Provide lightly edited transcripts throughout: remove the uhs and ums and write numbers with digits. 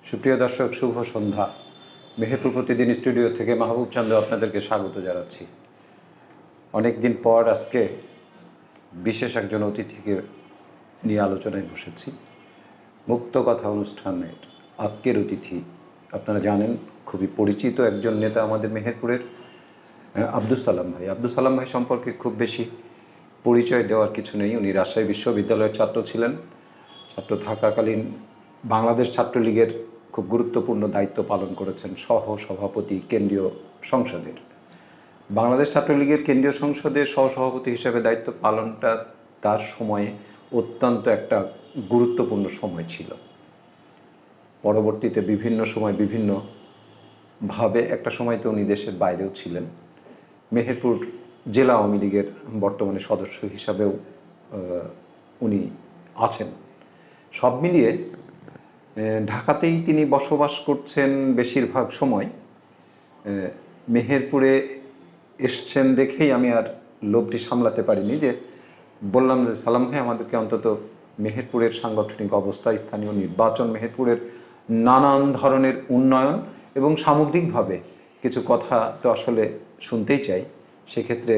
সুপ্রিয় দর্শক, শুভ সন্ধ্যা। মেহেরপুর প্রতিদিন স্টুডিও থেকে মাহবুব চন্দ্র আপনাদেরকে স্বাগত জানাচ্ছি। অনেকদিন পর আজকে বিশেষ একজন অতিথিকে নিয়ে আলোচনায় বসেছি। মুক্ত কথা অনুষ্ঠানের আজকের অতিথি আপনারা জানেন, খুবই পরিচিত একজন নেতা আমাদের মেহেরপুরের, আব্দুস সালাম ভাই। আব্দুস সালাম ভাই সম্পর্কে খুব বেশি পরিচয় দেওয়ার কিছু নেই। উনি রাজশাহী বিশ্ববিদ্যালয়ের ছাত্র ছিলেন। ছাত্র থাকাকালীন বাংলাদেশ ছাত্রলীগের খুব গুরুত্বপূর্ণ দায়িত্ব পালন করেছেন, সহ সভাপতি কেন্দ্রীয় সংসদের। বাংলাদেশ ছাত্রলীগের কেন্দ্রীয় সংসদের সহসভাপতি হিসেবে দায়িত্ব পালনটা তার সময়ে অত্যন্ত একটা গুরুত্বপূর্ণ সময় ছিল। পরবর্তীতে বিভিন্ন সময় বিভিন্নভাবে, একটা সময় তো উনি দেশের বাইরেও ছিলেন। মেহেরপুর জেলা আওয়ামী লীগের বর্তমানে সদস্য হিসাবেও উনি আছেন। সব মিলিয়ে ঢাকাতেই তিনি বসবাস করছেন বেশিরভাগ সময়। মেহেরপুরে এসছেন দেখেই আমি আর লোভটি সামলাতে পারিনি, যে বললাম যে সালাম ভাই আমাদেরকে অন্তত মেহেরপুরের সাংগঠনিক অবস্থা, স্থানীয় নির্বাচন, মেহেরপুরের নানান ধরনের উন্নয়ন এবং সামগ্রিকভাবে কিছু কথা তো আসলে শুনতেই চাই। সেক্ষেত্রে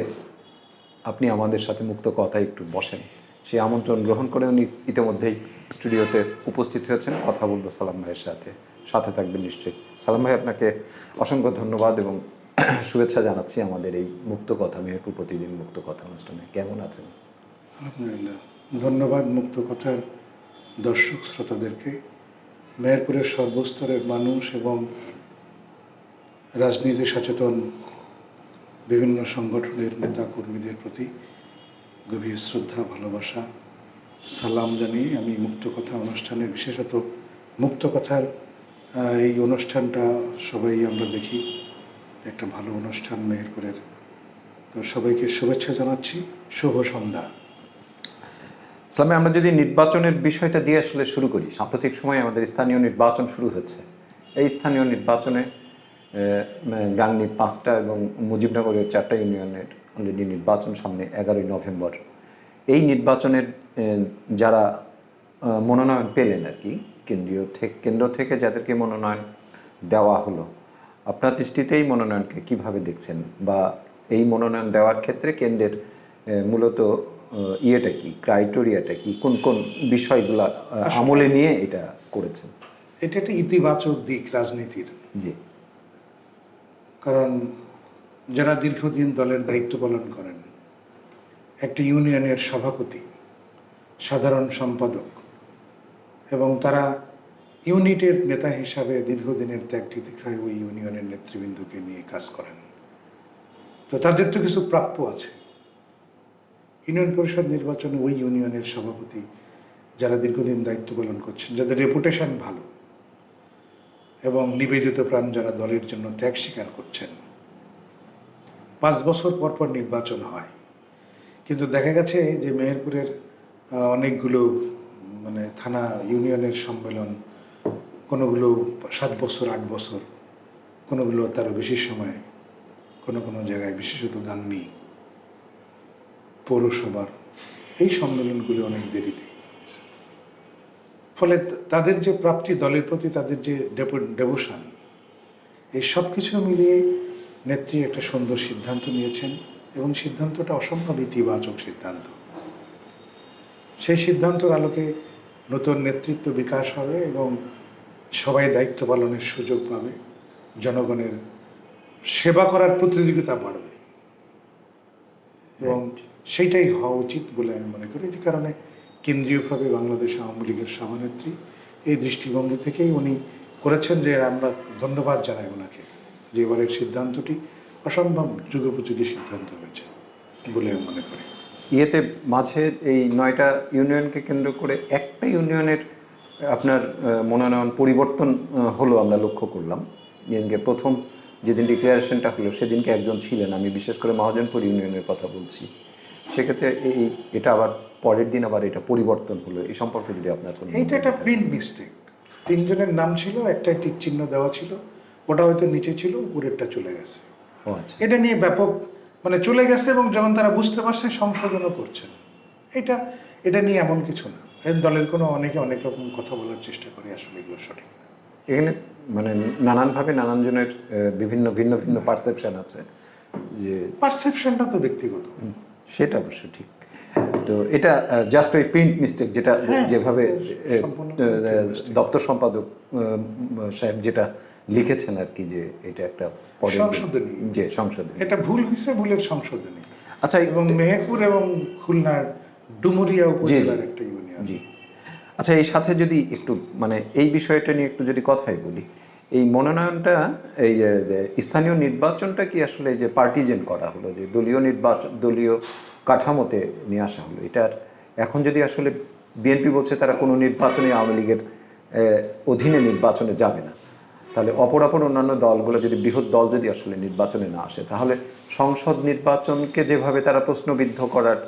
আপনি আমাদের সাথে মুক্ত কথা একটু বসেন। সেই আমন্ত্রণ গ্রহণ করে উনি ইতিমধ্যেই স্টুডিওতে উপস্থিত হয়েছেন। কথা বলবো সালাম ভাইয়ের সাথে থাকবেন নিশ্চয়ই। সালাম ভাই, আপনাকে অসংখ্য ধন্যবাদ এবং শুভেচ্ছা জানাচ্ছি আমাদের এই মুক্ত কথা, মেহেরপুর প্রতিদিন মুক্ত কথা অনুষ্ঠানে। কেমন আছেন? আলহামদুলিল্লাহ, ধন্যবাদ মুক্ত কথার দর্শক শ্রোতাদেরকে, মেহেরপুরের সর্বস্তরের মানুষ এবং রাজনীতি সচেতন বিভিন্ন সংগঠনের নেতা কর্মীদের প্রতি গভীর শ্রদ্ধা, ভালোবাসা, সালাম জানিয়ে আমি মুক্ত কথা অনুষ্ঠানে, বিশেষত মুক্ত কথার এই অনুষ্ঠানটা সবাই আমরা দেখি একটা ভালো অনুষ্ঠান মেহেরপুরের। তো সবাইকে শুভেচ্ছা জানাচ্ছি, শুভ সন্ধ্যা। ইসলামে আমরা যদি নির্বাচনের বিষয়টা দিয়ে আসলে শুরু করি, সাম্প্রতিক সময়ে আমাদের স্থানীয় নির্বাচন শুরু হচ্ছে। এই স্থানীয় নির্বাচনে গাংনীর 5টা এবং মুজিবনগরের 4টা ইউনিয়নের অলরেডি নির্বাচন সামনে 11ই নভেম্বর। এই নির্বাচনের যারা মনোনয়ন পেলেন আর কি, কেন্দ্র থেকে যাদেরকে মনোনয়ন দেওয়া হলো, আপনার দৃষ্টিতে এই মনোনয়নকে কিভাবে দেখছেন, বা এই মনোনয়ন দেওয়ার ক্ষেত্রে কেন্দ্রের মূলত ইয়েটা কি, ক্রাইটেরিয়াটা কি, কোন কোন বিষয়গুলা আমলে নিয়ে এটা করেছেন? এটা একটা ইতিবাচক দিক রাজনীতির। জি। কারণ যারা দীর্ঘদিন দলের দায়িত্ব পালন করেন, একটা ইউনিয়নের সভাপতি, সাধারণ সম্পাদক, এবং তারা ইউনিটের নেতা হিসাবে দীর্ঘদিনের ত্যাগ তিতিক্ষায় ওই ইউনিয়নের নেতৃবৃন্দকে নিয়ে কাজ করেন, তো তাদের তো কিছু প্রাপ্য আছে। ইউনিয়ন পরিষদ নির্বাচনে ওই ইউনিয়নের সভাপতি যারা দীর্ঘদিন দায়িত্ব পালন করছেন, যাদের রেপুটেশন ভালো এবং নিবেদিত প্রাণ, যারা দলের জন্য ত্যাগ স্বীকার করছেন, 5 বছর পর পর নির্বাচন হয়। কিন্তু দেখা গেছে যে মেহেরপুরের অনেকগুলো থানা ইউনিয়নের সম্মেলন, কোনোগুলো 7 বছর 8 বছর, কোনোগুলো তারও বেশি সময়, কোনো কোনো জায়গায় বিশেষত গাংনী পৌরসভার এই সম্মেলনগুলি অনেক দেরিতে। ফলে তাদের যে প্রাপ্তি, দলের প্রতি তাদের যে ডেভোশন, এই সব কিছু মিলিয়ে নেত্রী একটা সুন্দর সিদ্ধান্ত নিয়েছেন এবং সিদ্ধান্তটা অসম্ভব ইতিবাচক সিদ্ধান্ত। সেই সিদ্ধান্তের আলোকে নতুন নেতৃত্ব বিকাশ হবে এবং সবাই দায়িত্ব পালনের সুযোগ পাবে, জনগণের সেবা করার প্রতিযোগিতা বাড়বে এবং সেইটাই হওয়া উচিত বলে আমি মনে করি। এই কারণে কেন্দ্রীয়ভাবে বাংলাদেশ আওয়ামী লীগের সভানেত্রী এই দৃষ্টিভঙ্গি থেকেই উনি করেছেন, যে আমরা ধন্যবাদ জানাই ওনাকে, যে এবারের সিদ্ধান্তটি অসম্ভব যুগোপযোগী সিদ্ধান্ত হয়েছে বলে আমি মনে করি। ইয়েতে মাঝে এই 9টা ইউনিয়নকে কেন্দ্র করে একটা ইউনিয়নের আপনার মনোনয়ন পরিবর্তন হলো, আমরা লক্ষ্য করলাম। প্রথম যেদিন ডিক্লারেশনটা হলো সেদিনকে একজন ছিলেন, আমি বিশেষ করে মহাজনপুর ইউনিয়নের কথা বলছি। সেক্ষেত্রে এটা আবার পরের দিন আবার এটা পরিবর্তন হলো, এই সম্পর্কে যদি আপনার কোনো। এইটা একটা প্রিন্ট মিস্টেক। 3 জনের নাম ছিল, একটা টিক চিহ্ন দেওয়া ছিল, ওটা হয়তো নিচে ছিল, উপরেরটা চলে গেছে। এটা নিয়ে ব্যাপক চলে গেছে এবং যখন তারা বুঝতে পারছে সংশোধনও করছেন। এটা নিয়ে এমন কিছু না। দলের অনেকে অনেক রকম কথা বলার চেষ্টা করে, আসলে এগুলো সঠিক না। এখানে মানে নানানভাবে নানানজনের বিভিন্ন ভিন্ন ভিন্ন পারসেপশন আছে যে পারসেপশনটা তো ব্যক্তিগত। সেটা অবশ্য ঠিক। তো এটা জাস্ট ওই প্রিন্ট মিস্টেক, যেটা হ্যাঁ, যেভাবে সম্পূর্ণ দপ্তর সম্পাদক সাহেব যেটা লিখেছেন আর কি, যে এটা একটা সংশোধনী, যে সংশোধনী, এটা ভুল হয়েছে, ভুলের সংশোধনী। আচ্ছা, এবং মেহেরপুর এবং খুলনার ডুমুরিয়া উপজেলার একটা ইউনিয়ন। জি, আচ্ছা, এই সাথে যদি একটু মানে এই বিষয়টা নিয়ে একটু যদি কথাই বলি, এই মনোনয়নটা, এই স্থানীয় নির্বাচনটা কি আসলে যে পার্টিজেন করা হলো, যে দলীয় নির্বাচন, দলীয় কাঠামোতে নিয়ে আসা হলো, এটার এখন যদি আসলে বিএনপি বলছে তারা কোনো নির্বাচনে আওয়ামী লীগের অধীনে নির্বাচনে যাবে না, তাহলে অপরাপর অন্যান্য দলগুলো যদি, বৃহৎ দল যদি আসলে নির্বাচনে না আসে, তাহলে সংসদ নির্বাচনকে যেভাবে তারা প্রশ্নবিদ্ধ করার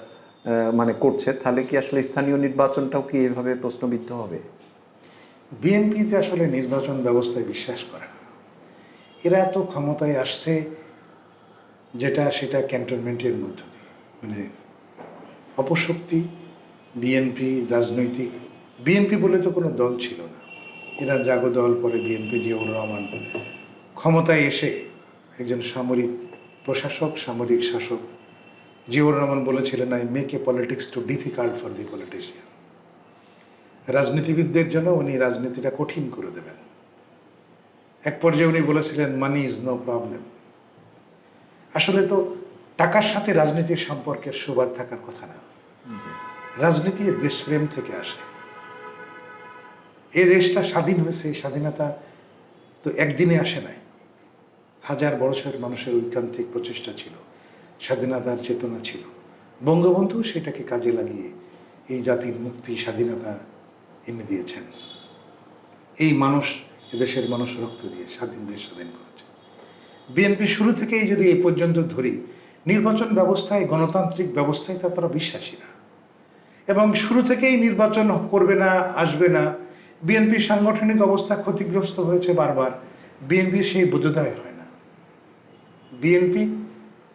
মানে করছে, তাহলে কি আসলে স্থানীয় নির্বাচনটাও কি এভাবে প্রশ্নবিদ্ধ হবে? বিএনপিতে আসলে নির্বাচন ব্যবস্থায় বিশ্বাস করে না। এরা এত ক্ষমতায় আসছে যেটা সেটা ক্যান্টনমেন্টের মধ্য দিয়ে, মানে অপশক্তি। বিএনপি রাজনৈতিক, বিএনপি বলে তো কোনো দল ছিল না, এরা জাগো দল, পরে বিএনপি, জিয়াউর রহমান ক্ষমতায় এসে একজন সামরিক প্রশাসক, সামরিক শাসক। জিয়াউর রহমান বলেছিলেন, I make a politics too difficult for the politician. রাজনীতিবিদদের জন্য উনি রাজনীতিটা কঠিন করে দেবেন। এক পর্যায়ে উনি বলেছিলেন, মানি ইজ নো প্রবলেম। আসলে তো টাকার সাথে রাজনীতির সম্পর্কের সুবাদ থাকার কথা না। রাজনীতি দেশপ্রেম থেকে আসে। এই দেশটা স্বাধীন হয়েছে, এই স্বাধীনতা তো একদিনে আসে নাই, হাজার বছর মানুষের ঐকান্তিক প্রচেষ্টা ছিল, স্বাধীনতার চেতনা ছিল। বঙ্গবন্ধু সেটাকে কাজে লাগিয়ে এই জাতির মুক্তি, স্বাধীনতা এনে দিয়েছেন। এই মানুষ, এদেশের মানুষ রক্ত দিয়ে স্বাধীন দেশ স্বাধীন করেছে। বিএনপি শুরু থেকেই যদি এই পর্যন্ত ধরি, নির্বাচন ব্যবস্থায়, গণতান্ত্রিক ব্যবস্থায় তারা বিশ্বাসী না, এবং শুরু থেকেই নির্বাচন করবে না, আসবে না। বিএনপির সাংগঠনিক অবস্থা ক্ষতিগ্রস্ত হয়েছে বারবার, বিএনপির সেই বোধোদয় হয় না। বিএনপি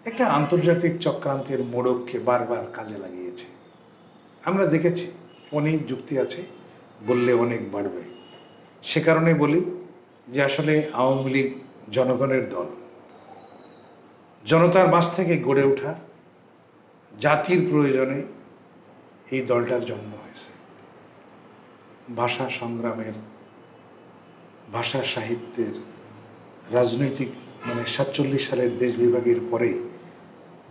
একটা আন্তর্জাতিক চক্রান্তের মোড়ককে বারবার কাজে লাগিয়েছে। আমরা দেখেছি, অনেক যুক্তি আছে, বললে অনেক বাড়বে। সে কারণে বলি যে আসলে আওয়ামী লীগ জনগণের দল, জনতার মাঝ থেকে গড়ে ওঠা, জাতির প্রয়োজনে এই দলটার জন্ম হয়েছে। ভাষা সংগ্রামের, ভাষা সাহিত্যের, রাজনৈতিক, মানে 47 সালের দেশ বিভাগের পরে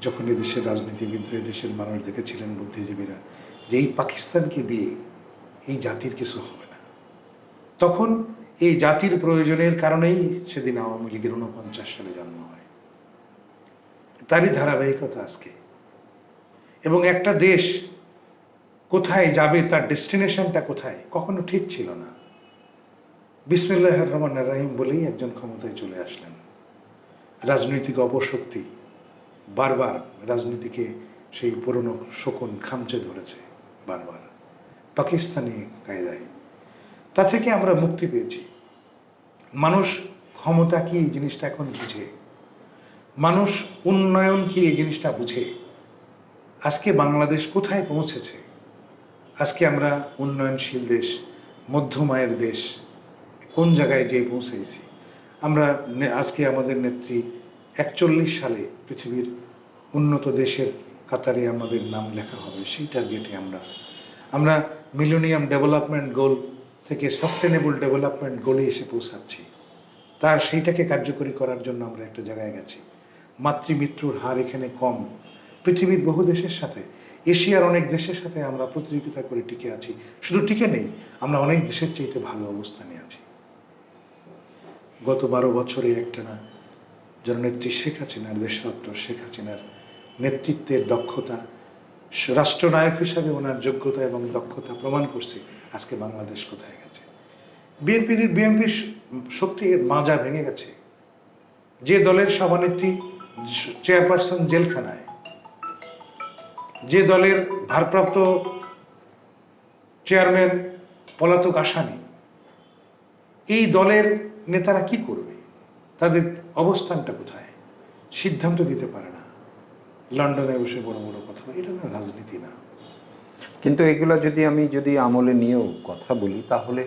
যখন এদেশের রাজনীতিবিদরা, দেশের মানুষ দেখেছিলেন, বুদ্ধিজীবীরা, যে এই পাকিস্তানকে দিয়ে এই জাতির কিছু হবে না, তখন এই জাতির প্রয়োজনের কারণেই সেদিন আওয়ামী লীগের 49 সালে জন্ম হয়। তারই ধারাবাহিকতা আজকে। এবং একটা দেশ কোথায় যাবে, তার ডেস্টিনেশনটা কোথায়, কখনো ঠিক ছিল না। বিসমিল্লাহির রহমানির রহিম বলেই একজন ক্ষমতায় চলে আসলেন। রাজনৈতিক অপশক্তি বারবার রাজনীতিকে সেই পুরনো শকুন খামচে ধরেছে বারবার, পাকিস্তানি কায়দায়। তা থেকে আমরা মুক্তি পেয়েছি। মানুষ ক্ষমতা কি এই জিনিসটা এখন বুঝে, মানুষ উন্নয়ন কি এই জিনিসটা বুঝে। আজকে বাংলাদেশ কোথায় পৌঁছেছে? আজকে আমরা উন্নয়নশীল দেশ, মধ্যম আয়ের দেশ, কোন জায়গায় গিয়ে পৌঁছেছি আমরা। আজকে আমাদের নেত্রী 41 সালে পৃথিবীর উন্নত দেশের কাতারে আমাদের নাম লেখা হবে, সেই টার্গেটে আমরা মিলেনিয়াম ডেভেলপমেন্ট গোল থেকে সাস্টেনেবল ডেভেলপমেন্ট গোলে এসে পৌঁছাচ্ছি। তার সেইটাকে কার্যকরী করার জন্য আমরা একটা জায়গায় গেছি। মাতৃমৃত্যুর হার এখানে কম। পৃথিবীর বহু দেশের সাথে, এশিয়ার অনেক দেশের সাথে আমরা প্রতিযোগিতা করে টিকে আছি। শুধু টিকে নেই, আমরা অনেক দেশের চাইতে ভালো অবস্থানে আছি। গত 12 বছরে একটানা জননেত্রী শেখ হাসিনার, দেশরত্ন শেখ হাসিনার নেতৃত্বের দক্ষতা, রাষ্ট্রনায়ক হিসাবে ওনার যোগ্যতা এবং দক্ষতা প্রমাণ করছে আজকে বাংলাদেশ কোথায় গেছে। বিএনপির শক্তির মাজা ভেঙে গেছে। যে দলের সভানেত্রী, চেয়ারপারসন জেলখানায়, যে দলের ভারপ্রাপ্ত চেয়ারম্যান পলাতক আসামি, এই দলের নেতারা কি করবে? তাদের অবস্থানটা কোথায়? সিদ্ধান্ত দিতে পারে না, লন্ডনে বসে বড় বড় কথা। এটা না রাজনীতি না। কিন্তু এগুলো যদি আমি আমলে নিয়েও কথা বলি, তাহলে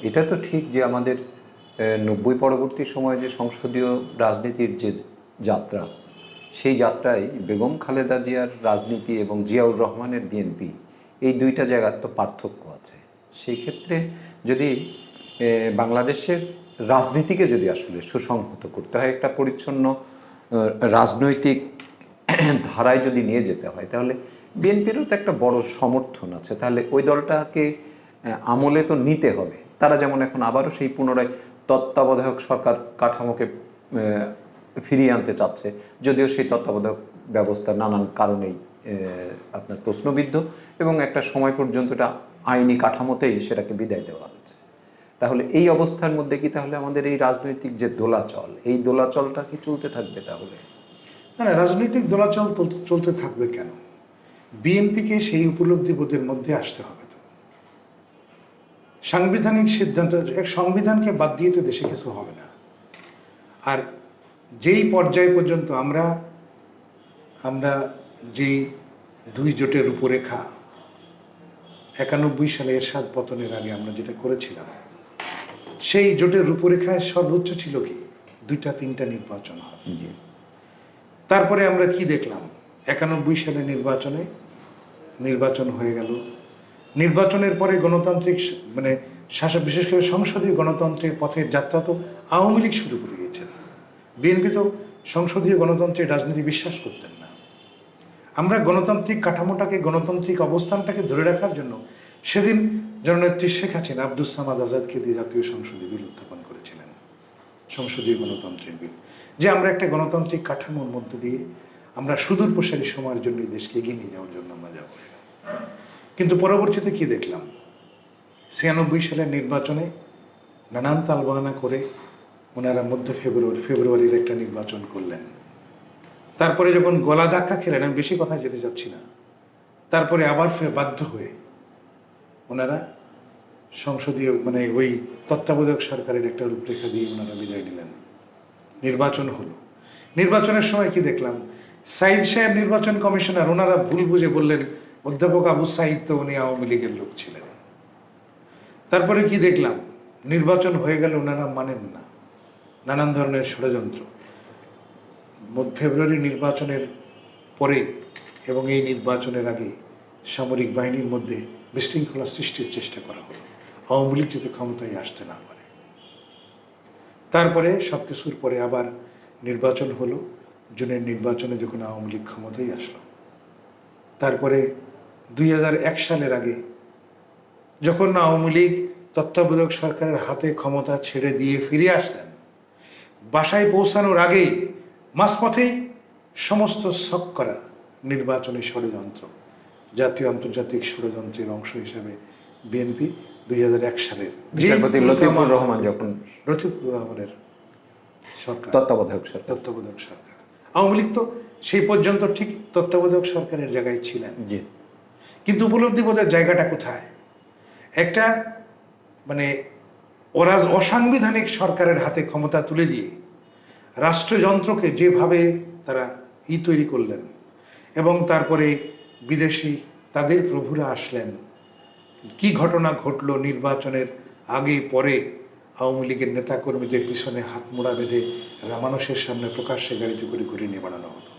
এটা তো ঠিক যে আমাদের 90 পরবর্তী সময়ে যে সংসদীয় রাজনীতির যে যাত্রা, সেই যাত্রায় বেগম খালেদা জিয়ার রাজনীতি এবং জিয়াউর রহমানের বিএনপি, এই দুইটা জায়গার তো পার্থক্য আছে। সেই ক্ষেত্রে যদি বাংলাদেশের রাজনীতিকে যদি আসলে সুসংহত করতে হয়, একটা পরিচ্ছন্ন রাজনৈতিক ধারায় যদি নিয়ে যেতে হয়, তাহলে বিএনপিরও তো একটা বড় সমর্থন আছে। তাহলে ওই দলটাকে আমলে তো নিতে হবে। তারা যেমন এখন আবারও সেই পুনরায় তত্ত্বাবধায়ক সরকার কাঠামোকে ফিরিয়ে আনতে চাচ্ছে, যদিও সেই তত্ত্বাবধায়ক ব্যবস্থা নানান কারণেই আপনার প্রশ্নবিদ্ধ এবং একটা সময় পর্যন্ত এটা আইনি কাঠামোতেই সেটাকে বিদায় দেওয়া হচ্ছে। তাহলে এই অবস্থার মধ্যে কি তাহলে আমাদের এই রাজনৈতিক যে দোলাচল, এই দোলাচলটা কি চলতে থাকবে? তাহলে না, রাজনৈতিক দোলাচল চলতে থাকবে কেন? বিএনপিকে সেই উপলব্ধি বোধের মধ্যে আসতে হবে। তো সাংবিধানিক সিদ্ধান্ত, এক সংবিধানকে বাদ দিয়ে তো দেশে কিছু হবে না। আর যেই পর্যায় পর্যন্ত আমরা যেই দুই জোটের রূপরেখা 91 সালে এরশাদ পতনের আগে আমরা যেটা করেছিলাম, সেই জোটের রূপরেখায় সর্বোচ্চ ছিল কি 2-3টা নির্বাচন হয়। তারপরে আমরা কি দেখলাম? 91 সালে নির্বাচন হয়ে গেল। নির্বাচনের পরে গণতান্ত্রিক শাসক, বিশেষ করে সংসদীয় গণতন্ত্রের পথের যাত্রা তো আওয়ামী লীগ শুরু করে দিয়েছেন। বিএনপি তো সংসদীয় গণতন্ত্রের রাজনীতি বিশ্বাস করতেন না। আমরা গণতান্ত্রিক কাঠামোটাকে, গণতান্ত্রিক অবস্থানটাকে ধরে রাখার জন্য সেদিন জননেত্রী শেখ হাসিনা আব্দুস সামাদ আজাদকে দিয়ে জাতীয় সংসদে বিল উত্থাপন করেছিলেন, সংসদীয় গণতন্ত্রের বিল, যে আমরা একটা গণতান্ত্রিক কাঠামোর মধ্য দিয়ে আমরা সুদূর প্রসারী সময়ের জন্য দেশকে এগিয়ে নিয়ে যাওয়ার জন্য আমরা যাব। কিন্তু পরবর্তীতে কি দেখলাম? 96 সালের নির্বাচনে নানান তালবাহানা করে ওনারা মধ্য ফেব্রুয়ারির একটা নির্বাচন করলেন। তারপরে যখন গলা ধাক্কা খেলেন, আমি বেশি কথা যেতে যাচ্ছি না, তারপরে আবার ফের বাধ্য হয়ে ওনারা সংসদীয় ওই তত্ত্বাবধায়ক সরকারের একটা রূপরেখা দিয়ে ওনারা বিদায় নিলেন। নির্বাচন হলো। নির্বাচনের সময় কি দেখলাম? সাইদ সাহেব নির্বাচন কমিশনার, ওনারা ভুল বুঝে বললেন অধ্যাপক আবু সাইদ তো উনি আওয়ামী লীগের লোক ছিলেন। তারপরে কি দেখলাম? নির্বাচন হয়ে গেল, ওনারা মানেন না, নানান ধরনের ষড়যন্ত্র। ফেব্রুয়ারি নির্বাচনের পরে এবং এই নির্বাচনের আগে সামরিক বাহিনীর মধ্যে বিশৃঙ্খলা সৃষ্টির চেষ্টা করা হলো, আওয়ামী লীগ যাতে ক্ষমতায় আসতে না পারে। তারপরে সবকিছুর পরে আবার নির্বাচন হলো। জুনের নির্বাচনে যখন আওয়ামী লীগ ক্ষমতায় আসলো, তারপরে 2001 সালের আগে যখন আওয়ামী লীগ তত্ত্বাবধায়ক সরকারের হাতে ক্ষমতা ছেড়ে দিয়ে ফিরে আসলেন, বাসায় পৌঁছানোর আগেই মাঝপথেই সমস্ত শক করা নির্বাচনী ষড়যন্ত্র, জাতীয় আন্তর্জাতিক ষড়যন্ত্রের অংশ হিসেবে বিএনপি 2001 সালের লতিফুর রহমান যখন রহমানের সরকার, তত্ত্বাবধায়ক সরকার, আওয়ামী লীগ তো সেই পর্যন্ত ঠিক তত্ত্বাবধায়ক সরকারের জায়গায় ছিলেন। কিন্তু উপলব্ধি বোধের জায়গাটা কোথায়? একটা ওরা অসাংবিধানিক সরকারের হাতে ক্ষমতা তুলে দিয়ে রাষ্ট্রযন্ত্রকে যেভাবে তারা তৈরি করলেন, এবং তারপরে বিদেশি তাদের প্রভুরা আসলেন, কি ঘটনা ঘটলো নির্বাচনের আগে পরে আওয়ামী লীগের নেতা কর্মীদের পিছনে হাত মোড়া বেঁধে মানুষের সামনে প্রকাশ্যে গাড়িতে করে ঘুরে নিয়ে বাড়ানো হলো।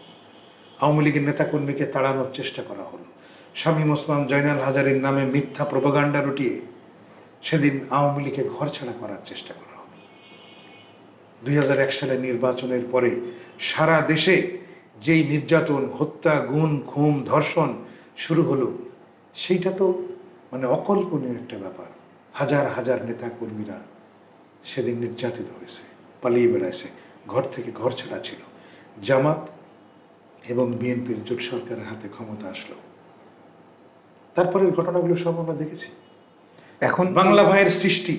আওয়ামী লীগের নেতা কর্মীকে তাড়ানোর চেষ্টা করা হলো। শামীম ওসমান, জয়নাল হাজারীর নামে মিথ্যা প্রোপাগান্ডা রটিয়ে সেদিন আওয়ামী লীগকে ঘরছাড়া করার চেষ্টা করা হলো। 2001 সালের নির্বাচনের পরে সারা দেশে যেই নির্যাতন, হত্যা, গুম, খুন, ধর্ষণ শুরু হলো, সেইটা তো অকল্পনীয় একটা ব্যাপার। হাজার হাজার নেতা কর্মীরা সেদিন নির্যাতিত হয়েছে, পালিয়ে বেড়াইছে, ঘর থেকে ঘর ছাড়া ছিল। জামাত এবং বিএনপির জোট সরকারের হাতে ক্ষমতা আসলো। তারপরে ঘটনাগুলো সব আমরা দেখেছি। এখন বাংলা ভাইয়ের সৃষ্টি,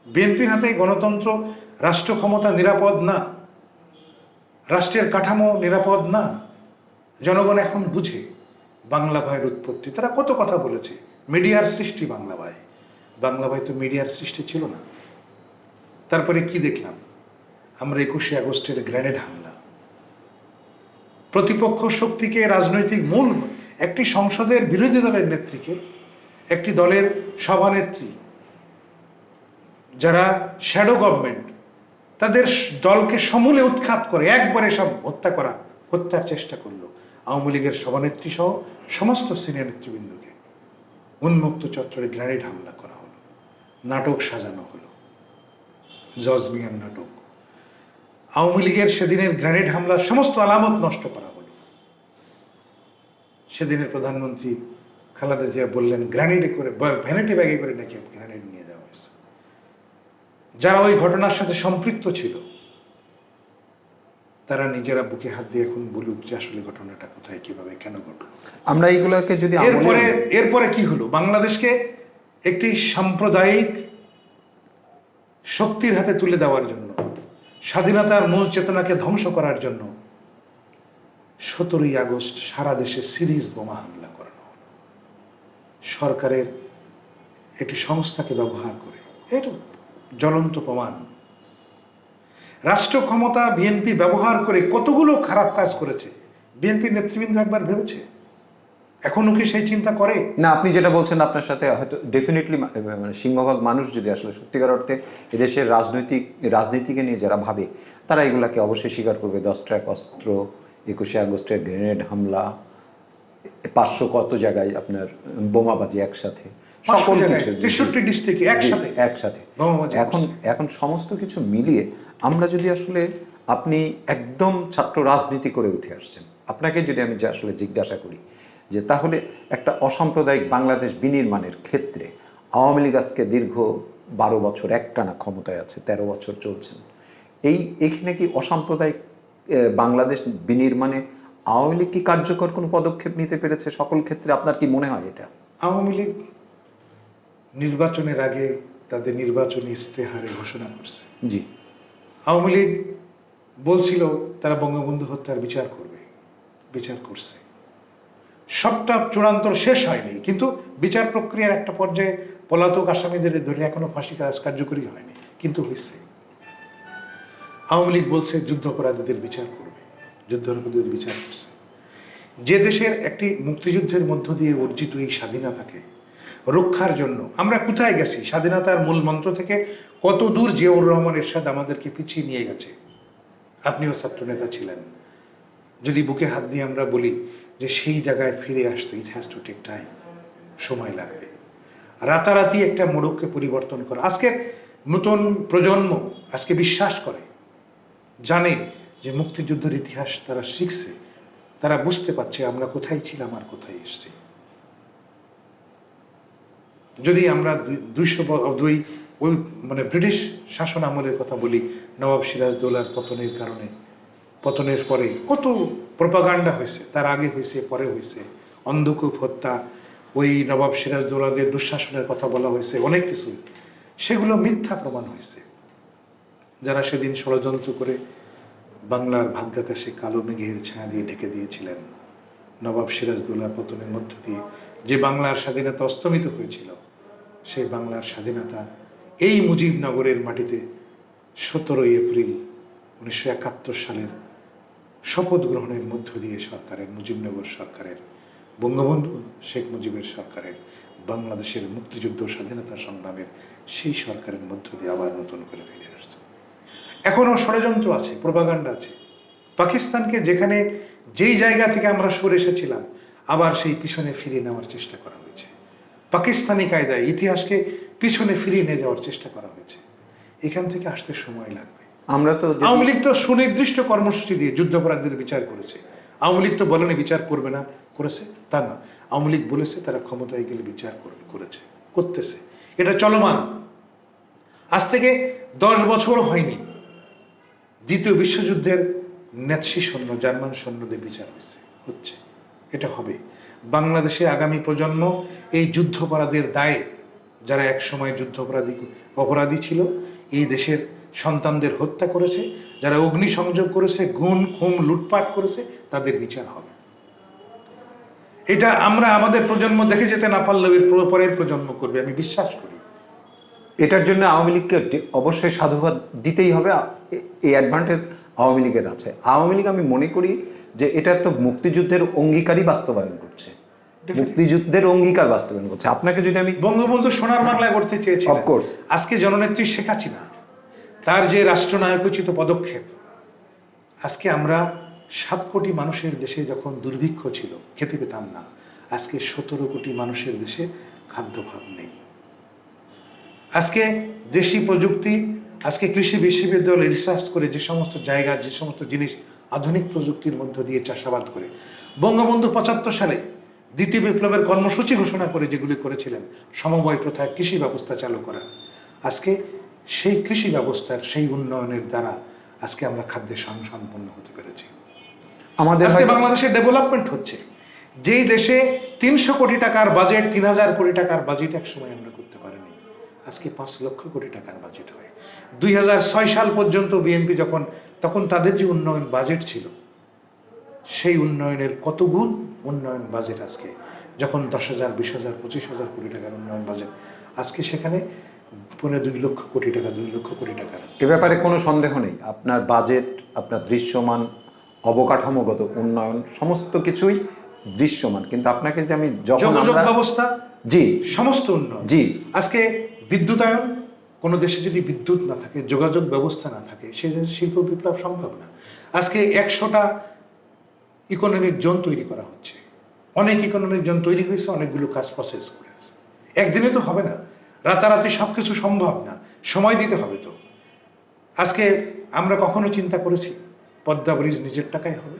বিএনপির হাতে গণতন্ত্র, রাষ্ট্র ক্ষমতা নিরাপদ না, রাষ্ট্রের কাঠামো নিরাপদ না। জনগণ এখন বুঝে বাংলা ভাইয়ের উৎপত্তি। তারা কত কথা বলেছে, মিডিয়ার সৃষ্টি বাংলা ভাই। বাংলা ভাই তো মিডিয়ার সৃষ্টি ছিল না। তারপরে কি দেখলাম আমরা? 21শে আগস্টের গ্রেনেড হামলা, প্রতিপক্ষ শক্তিকে রাজনৈতিক মূল একটি সংসদের বিরোধী দলের নেত্রীকে, একটি দলের সভানেত্রী যারা শ্যাডো গভর্নমেন্ট, তাদের দলকে সমূলে উৎখাত করে একবারে সব হত্যার চেষ্টা করলো। আওয়ামী লীগের সভানেত্রী সহ সমস্ত সিনিয়র নেতৃবৃন্দকে উন্মুক্ত চত্বরে গ্রেনেড হামলা করা হলো, নাটক সাজানো হলো, জজ মিয়ার নাটক। আওয়ামী লীগের সেদিনের গ্রেনেড হামলার সমস্ত আলামত নষ্ট করা হলো। সেদিনের প্রধানমন্ত্রী খালেদা জিয়া বললেন গ্রেনেডে করে, ভ্যানিটি ব্যাগে করে নাকি গ্রেনেড নিয়ে যাওয়া হয়েছে। যারা ওই ঘটনার সাথে সম্পৃক্ত ছিল তারা নিজেরা বুকে হাত দিয়ে এখন বলুক যে আসলে ঘটনাটা কোথায়, কিভাবে, কেন ঘটল। আমরা এইগুলোকে যদি এরপরে কি হলো? বাংলাদেশকে একটি সাম্প্রদায়িক শক্তির হাতে তুলে দেওয়ার জন্য, স্বাধীনতার মূল চেতনাকে ধ্বংস করার জন্য 17ই আগস্ট সারা দেশে সিরিজ বোমা হামলা করানো হলো সরকারের একটি সংস্থাকে ব্যবহার করে। এটা জ্বলন্ত প্রমাণ। রাষ্ট্র ক্ষমতা বিএনপি ব্যবহার করে কতগুলো খারাপ কাজ করেছে বিএনপির নেতৃবৃন্দ একবার ভেবেছে? এখনো কি সেই চিন্তা করে? না, আপনি যেটা বলছেন আপনার সাথে হয়তো ডেফিনেটলি মানে সিংহভাগ মানুষ যদি আসলে সত্যিকার অর্থে এদেশের রাজনীতিকে নিয়ে যারা ভাবে তারা এগুলাকে অবশ্যই স্বীকার করবে। 10 ট্রাক অস্ত্র, 21শে আগস্টের গ্রেনেড হামলা, 500 কত জায়গায় আপনার বোমাবাজি একসাথে, সকল কিছু 63 ডিস্ট্রিক্টে একসাথে। এখন সমস্ত কিছু মিলিয়ে আমরা যদি আসলে, আপনি একদম ছাত্র রাজনীতি করে উঠে আসছেন, আপনাকে যদি আমি যে আসলে জিজ্ঞাসা করি যে তাহলে একটা অসাম্প্রদায়িক বাংলাদেশ বিনির্মাণের ক্ষেত্রে আওয়ামী লীগ আজকে দীর্ঘ 12 বছর একটানা ক্ষমতায় আছে, 13 বছর চলছেন, এইখানে কি অসাম্প্রদায়িক বাংলাদেশ বিনির্মাণে আওয়ামী লীগ কি কার্যকর কোনো পদক্ষেপ নিতে পেরেছে সকল ক্ষেত্রে? আপনার কি মনে হয় এটা? আওয়ামী লীগ নির্বাচনের আগে তাদের নির্বাচনী ইস্তেহারে ঘোষণা করছে, জি, আওয়ামী লীগ বলছিল তারা বঙ্গবন্ধু হত্যার বিচার করবে, বিচার করছে। সবটা চূড়ান্ত শেষ হয়নি, কিন্তু বিচার প্রক্রিয়ার একটা পর্যায়ে পলাতক আসামিদের ধরে এখনো ফাঁসি কার্যকরী হয়নি, কিন্তু হয়েছে। আওয়ামী লীগ বলছে যুদ্ধাপরাধীদের বিচার করবে, যুদ্ধাপরাধীদের বিচার করছে। যে দেশের একটি মুক্তিযুদ্ধের মধ্য দিয়ে অর্জিত এই স্বাধীনতাকে রক্ষার জন্য আমরা কোথায় গেছি, স্বাধীনতার মূল মন্ত্র থেকে কত দূর জিয়াউর রহমান এরশাদ আমাদেরকে পিছিয়ে নিয়ে গেছে। আপনিও ছাত্র নেতা ছিলেন। যদি বুকে হাত দিয়ে আমরা বলি যে সেই জায়গায় ফিরে আসতে, it has to take time, সময় লাগবে। রাতারাতি একটা মোড়ককে পরিবর্তন করা, আজকে নতুন প্রজন্ম আজকে বিশ্বাস করে, জানে যে মুক্তিযুদ্ধের ইতিহাস তারা শিখছে, তারা বুঝতে পারছে আমরা কোথায় ছিলাম আর কোথায় এসছি। যদি আমরা 202 ওই মানে ব্রিটিশ শাসন আমলের কথা বলি, নবাব সিরাজদৌলার পতনের পরে কত প্রপাগান্ডা হয়েছে, তার আগে হয়েছে, পরে হয়েছে, অন্ধকূপ হত্যা, ওই নবাব সিরাজদৌলাদের দুঃশাসনের কথা বলা হয়েছে, অনেক কিছু, সেগুলো মিথ্যা প্রমাণ হয়েছে। যারা সেদিন ষড়যন্ত্র করে বাংলার ভাগ্যাকাশে কালো মেঘের ছায়া দিয়ে ঢেকে দিয়েছিলেন, নবাব সিরাজদৌলার পতনের মধ্য দিয়ে যে বাংলার স্বাধীনতা অস্তমিত হয়েছিল, সেই বাংলার স্বাধীনতা এই মুজিবনগরের মাটিতে 17 এপ্রিল 1971 সালের শপথ গ্রহণের মধ্য দিয়ে সরকারের, মুজিবনগর সরকারের, বঙ্গবন্ধু শেখ মুজিবের সরকারের, বাংলাদেশের মুক্তিযুদ্ধ স্বাধীনতা সংগ্রামের সেই সরকারের মধ্য দিয়ে আবার নতুন করে ফিরে আসছে। এখনো ষড়যন্ত্র আছে, প্রপাগান্ডা আছে। পাকিস্তানকে যেখানে যেই জায়গা থেকে আমরা সরে এসেছিলাম আবার সেই পিছনে ফিরিয়ে নেওয়ার চেষ্টা করা হয়েছে। পাকিস্তানি কায়দায় ইতিহাসকে পিছনে ফিরিয়ে নিয়ে যাওয়ার চেষ্টা করা হয়েছে। এখান থেকে আসতে সময় লাগবে। আওয়ামী লীগ তো সুনির্দিষ্ট কর্মসূচি দিয়ে যুদ্ধাপরাধীদের বিচার করেছে। আওয়ামী লীগ তো বলেনি বিচার করবে না, করেছে তা না। আওয়ামী লীগ বলেছে তারা ক্ষমতায় গেলে বিচার করবে, করেছে, করতেছে। এটা চলমান। আজ থেকে 10 বছর হয়নি দ্বিতীয় বিশ্বযুদ্ধের ন্যাৎসি সৈন্য, জার্মান সৈন্যদের বিচার হচ্ছে, এটা হবে। বাংলাদেশে আগামী প্রজন্ম এই যুদ্ধাপরাধের দায়ে, যারা এক সময় অপরাধী ছিল, এই দেশের সন্তানদের হত্যা করেছে, যারা অগ্নিসংযোগ করেছে, গুম খুন লুটপাট করেছে, তাদের বিচার হবে। এটা আমরা আমাদের প্রজন্ম দেখে যেতে না পারলেও এর পরের প্রজন্ম করবে, আমি বিশ্বাস করি। এটার জন্য আওয়ামী লীগকে অবশ্যই সাধুবাদ দিতেই হবে। এই অ্যাডভান্টেজ আওয়ামী লীগের আছে। আওয়ামী লীগ আমি মনে করি যে এটা তো মুক্তিযুদ্ধের অঙ্গীকারই বাস্তবায়ন করছে। মুক্তিযুদ্ধের অঙ্গীকার বাস্তবায়ন করছে। আপনাকে যদি আমি বঙ্গবন্ধু সোনার বাংলায় করতে চেয়েছিলেন, অফকোর্স আজকে জননেত্রী শেখ হাসিনা তার যে রাষ্ট্রনায়কোচিত পদক্ষেপ, আজকে আমরা 7 কোটি মানুষের দেশে যখন দুর্ভিক্ষ ছিল, খেতে পেতাম না, আজকে 17 কোটি মানুষের দেশে খাদ্যাভাব নেই। আজকে দেশি প্রযুক্তি, আজকে কৃষি বিশ্ববিদ্যালয়ে রিসার্চ করে যে সমস্ত জায়গা, যে সমস্ত জিনিস আধুনিক প্রযুক্তির মধ্য দিয়ে চাষাবাদ করে, বঙ্গবন্ধু 75 সালে দ্বিতীয় বিপ্লবের কর্মসূচি ঘোষণা করে যেগুলি করেছিলেন, সমবায় প্রথায় কৃষি ব্যবস্থা চালু করা, আজকে সেই কৃষি ব্যবস্থার সেই উন্নয়নের দ্বারা আজকে আমরা খাদ্যে স্বয়ংসম্পন্ন হতে পেরেছি। আমাদের আজকে বাংলাদেশের ডেভেলপমেন্ট হচ্ছে। যেই দেশে 300 কোটি টাকার বাজেট, 3000 কোটি টাকার বাজেট এক সময় আমরা করতে পারিনি, আজকে 5 লক্ষ কোটি টাকার বাজেট হয়। 2006 সাল পর্যন্ত বিএনপি তখন তাদের যে উন্নয়ন বাজেট ছিল, সেই উন্নয়নের কত গুণ উন্নয়ন বাজেট আজকে, যখন 10,000, 20,000, 25,000 কোটি টাকার উন্নয়ন বাজেট, আজকে সেখানে 2 লক্ষ কোটি টাকা, 2 লক্ষ কোটি টাকা। এ ব্যাপারে কোনো সন্দেহ নেই, আপনার বাজেট, আপনার দৃশ্যমান অবকাঠামোগত উন্নয়ন সমস্ত কিছুই দৃশ্যমান। কিন্তু আপনাকে যে আমি যোগাযোগ ব্যবস্থা, জি সমস্ত উন্নয়ন, জি, আজকে বিদ্যুতায়ন, কোনো দেশে যদি বিদ্যুৎ না থাকে, যোগাযোগ ব্যবস্থা না থাকে, সে দেশে শিল্প বিপ্লব সম্ভব না। আজকে 100টা ইকোনমিক জোন তৈরি করা হচ্ছে, অনেক ইকোনমিক জোন তৈরি হয়েছে, অনেকগুলো কাজ প্রসেস করে আছে। একদিনে তো হবে না, রাতারাতি সবকিছু সম্ভব না, সময় দিতে হবে। তো আজকে আমরা কখনো চিন্তা করেছি পদ্মা ব্রিজ নিজের টাকায় হবে?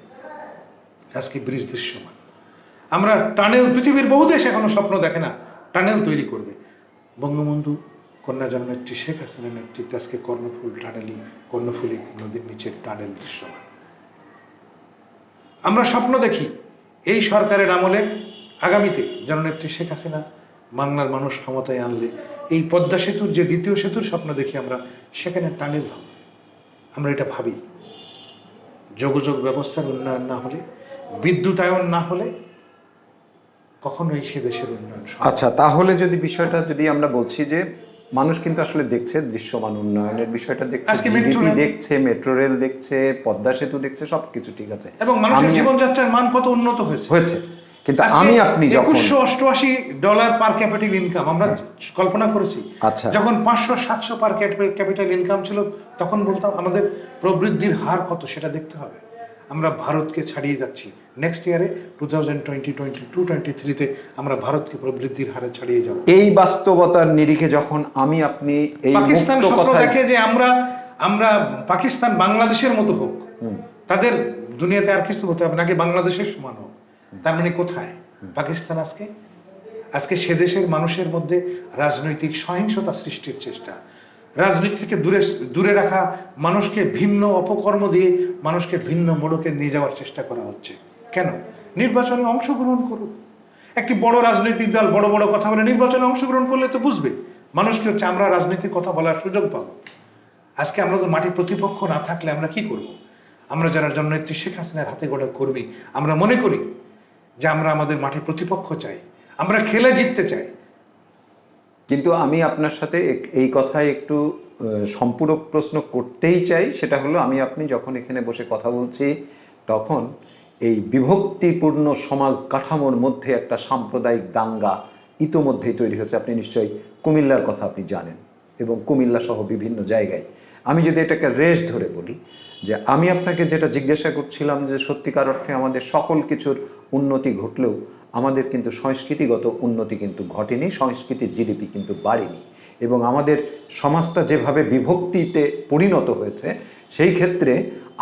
আজকে ব্রিজ দৃশ্যমান। আমরা টানেল, পৃথিবীর বহু দেশ এখনো স্বপ্ন দেখে না টানেল তৈরি করবে, বঙ্গবন্ধু কন্যা জননেত্রী শেখ হাসিনার নেতৃত্বে আজকে কর্ণফুলী নদীর নিচের টানেল দৃশ্যমান। আমরা স্বপ্ন দেখি এই সরকারের আমলে আগামীতে জননেত্রী শেখ হাসিনা বাংলার মানুষ ক্ষমতায় আনলে এই পদ্মা সেতুর যে দ্বিতীয় সেতুর স্বপ্ন দেখি আমরা, সেখানে টানেল হবে। আমরা এটা ভাবি। যোগাযোগ ব্যবস্থার উন্নয়ন না হলে, বিদ্যুতায়ন না হলে কখনোই সে দেশের উন্নয়ন। আচ্ছা, তাহলে যদি বিষয়টা যদি আমরা বলছি যে মানুষ কিন্তু আসলে দেখছে দৃশ্যমান উন্নয়নের বিষয়টা, দেখছে জিডিপি দেখছে, মেট্রো রেল দেখছে, পদ্মা সেতু দেখছে, সবকিছু ঠিক আছে, এবং মানুষের জীবনযাত্রার মান কত উন্নত হয়েছে। কিন্তু আপনি যখন $2180 পার ক্যাপিটাল ইনকাম আমরা কল্পনা করেছি, আচ্ছা, যখন 500-700 পার ক্যাপিটাল ইনকাম ছিল, তখন বলতাম আমাদের প্রবৃদ্ধির হার কত সেটা দেখতে হবে। আমরা ভারতকে ছাড়িয়ে যাচ্ছি। নেক্সট ইয়ারে 2022-23-তে আমরা ভারতকে প্রবৃদ্ধির হারে ছাড়িয়ে যাব। এই বাস্তবতার নিরিখে যখন আপনি এই পাকিস্তান স্বপ্ন দেখে যে আমরা পাকিস্তান বাংলাদেশের মতো হোক, তাদের দুনিয়াতে আর কিছু হতে হবে নাকি বাংলাদেশের সমান হোক। তার মানে কোথায় পাকিস্তান? আজকে সে দেশের মানুষের মধ্যে রাজনৈতিক সহিংসতা সৃষ্টির চেষ্টা, রাজনীতি থেকে দূরে রাখা, মানুষকে ভিন্ন অপকর্ম দিয়ে মানুষকে ভিন্ন মোড়কে নিয়ে যাওয়ার চেষ্টা করা হচ্ছে। কেন? নির্বাচনে অংশগ্রহণ করুক। একটি বড় রাজনৈতিক দল বড় বড় কথা বলে, নির্বাচনে অংশগ্রহণ করলে তো বুঝবে মানুষ কি হচ্ছে, আমরা রাজনীতির কথা বলার সুযোগ পাবো। আজকে আমরা তো মাটির প্রতিপক্ষ না থাকলে আমরা কি করব? আমরা যারা জননেত্রী শেখ হাসিনার হাতে গড়া কর্মী, আমরা মনে করি যে আমরা আমাদের মাটির প্রতিপক্ষ চাই, আমরা খেলে জিততে চাই। কিন্তু আমি আপনার সাথে এই কথায় একটু সম্পূরক প্রশ্ন করতেই চাই। সেটা হলো, আপনি যখন এখানে বসে কথা বলছি, তখন এই বিভক্তিপূর্ণ সমাজ কাঠামোর মধ্যে একটা সাম্প্রদায়িক দাঙ্গা ইতোমধ্যেই তৈরি হয়েছে। আপনি নিশ্চয়ই কুমিল্লার কথা আপনি জানেন, এবং কুমিল্লা সহ বিভিন্ন জায়গায়। আমি যদি এটাকে রেশ ধরে বলি, যে আমি আপনাকে যেটা জিজ্ঞাসা করছিলাম, যে সত্যিকার অর্থে আমাদের সকল কিছুর উন্নতি ঘটলেও আমাদের কিন্তু সংস্কৃতিগত উন্নতি কিন্তু ঘটেনি, সংস্কৃতির জিডিপি কিন্তু বাড়েনি, এবং আমাদের সমাজটা যেভাবে বিভক্তিতে পরিণত হয়েছে, সেই ক্ষেত্রে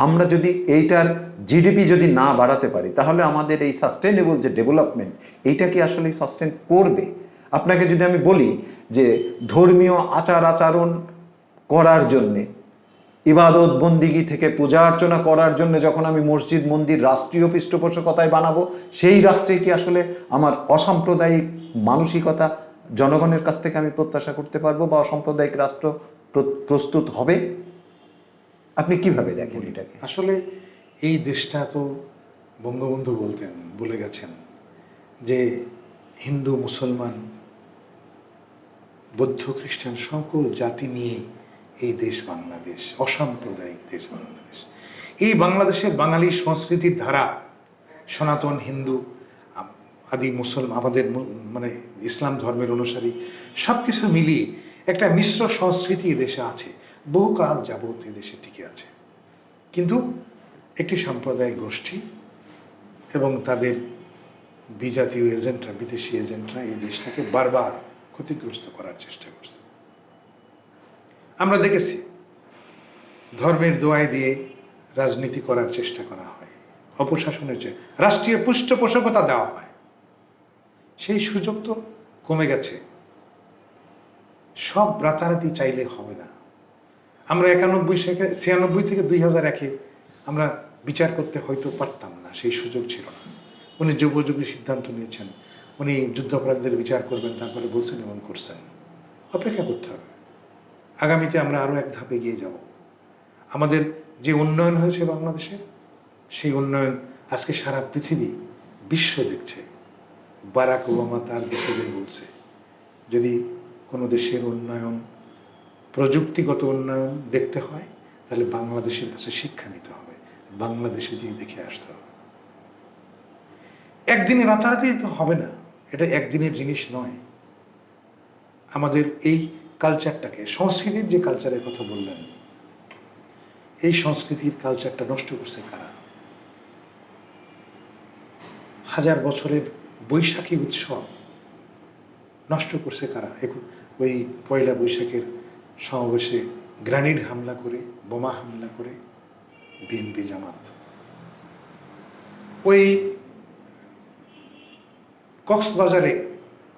আমরা যদি এইটার জিডিপি যদি না বাড়াতে পারি, তাহলে আমাদের এই সাস্টেনেবল যে ডেভেলপমেন্ট, এইটা কি আসলে সাস্টেন করবে? আপনাকে যদি আমি বলি যে ধর্মীয় আচার আচরণ করার জন্যে, ইবাদত বন্দিগি থেকে পূজা অর্চনা করার জন্য যখন আমি মসজিদ মন্দির রাষ্ট্রীয় পৃষ্ঠপোষকতায় বানাবো, সেই রাষ্ট্রে কি আসলে আমার অসাম্প্রদায়িক মানসিকতা জনগণের কাছ থেকে আমি প্রত্যাশা করতে পারবো, বা অসাম্প্রদায়িক রাষ্ট্র প্রস্তুত হবে? আপনি কিভাবে দেখেন এটাকে? আসলে এই দেশটা তো বঙ্গবন্ধু বলে গেছেন যে হিন্দু, মুসলমান, বৌদ্ধ, খ্রিস্টান সকল জাতি নিয়ে এই দেশ বাংলাদেশ, অসাম্প্রদায়িক দেশ বাংলাদেশ। এই বাংলাদেশের বাঙালি সংস্কৃতির ধারা, সনাতন হিন্দু, আদি মুসলমান, আমাদের মানে ইসলাম ধর্মের অনুসারী, সবকিছু মিলিয়ে একটা মিশ্র সংস্কৃতি এদেশে আছে, বহুকাল যাবৎ এদেশে টিকে আছে। কিন্তু একটি সাম্প্রদায়িক গোষ্ঠী এবং তাদের বিজাতীয় এজেন্টরা, বিদেশি এজেন্টরা এই দেশটাকে বারবার ক্ষতিগ্রস্ত করার চেষ্টা করছে। আমরা দেখেছি ধর্মের দোয়াই দিয়ে রাজনীতি করার চেষ্টা করা হয়, অপশাসনের চেয়ে রাষ্ট্রীয় পৃষ্ঠপোষকতা দেওয়া হয়। সেই সুযোগ তো কমে গেছে। সব রাতারাতি চাইলে হবে না। আমরা 96 থেকে 2001-এ আমরা বিচার করতে হয়তো পারতাম না, সেই সুযোগ ছিল না। উনি যুগোপযোগী সিদ্ধান্ত নিয়েছেন, উনি যুদ্ধাপরাধীদের বিচার করবেন, তারপরে বলছেন এমন করছেন। অপেক্ষা করতে হবে। আগামীতে আমরা আরো এক ধাপ এগিয়ে যাব। আমাদের যে উন্নয়ন হয়েছে বাংলাদেশে, সেই উন্নয়ন আজকে সারা পৃথিবী, বিশ্ব দেখছে। বারাক ওবামা তার দেশে বলছে, যদি কোনো দেশের উন্নয়ন, প্রযুক্তিগত উন্নয়ন দেখতে হয় তাহলে বাংলাদেশের কাছে শিক্ষা নিতে হবে, বাংলাদেশে গিয়ে দেখে আসতে হবে। একদিনে রাতারাতি তো হবে না, এটা একদিনের জিনিস নয়। আমাদের এই কালচারটাকে, সংস্কৃতির যে কালচারের কথা বললেন, এই সংস্কৃতির কালচারটা নষ্ট করছে কারা? হাজার বছরের বৈশাখী উৎসব নষ্ট করছে কারা? ওই পয়লা বৈশাখের সমাবেশে গ্রেনেড হামলা করে, বোমা হামলা করে বিএনপি জামাত। ওই কক্সবাজারে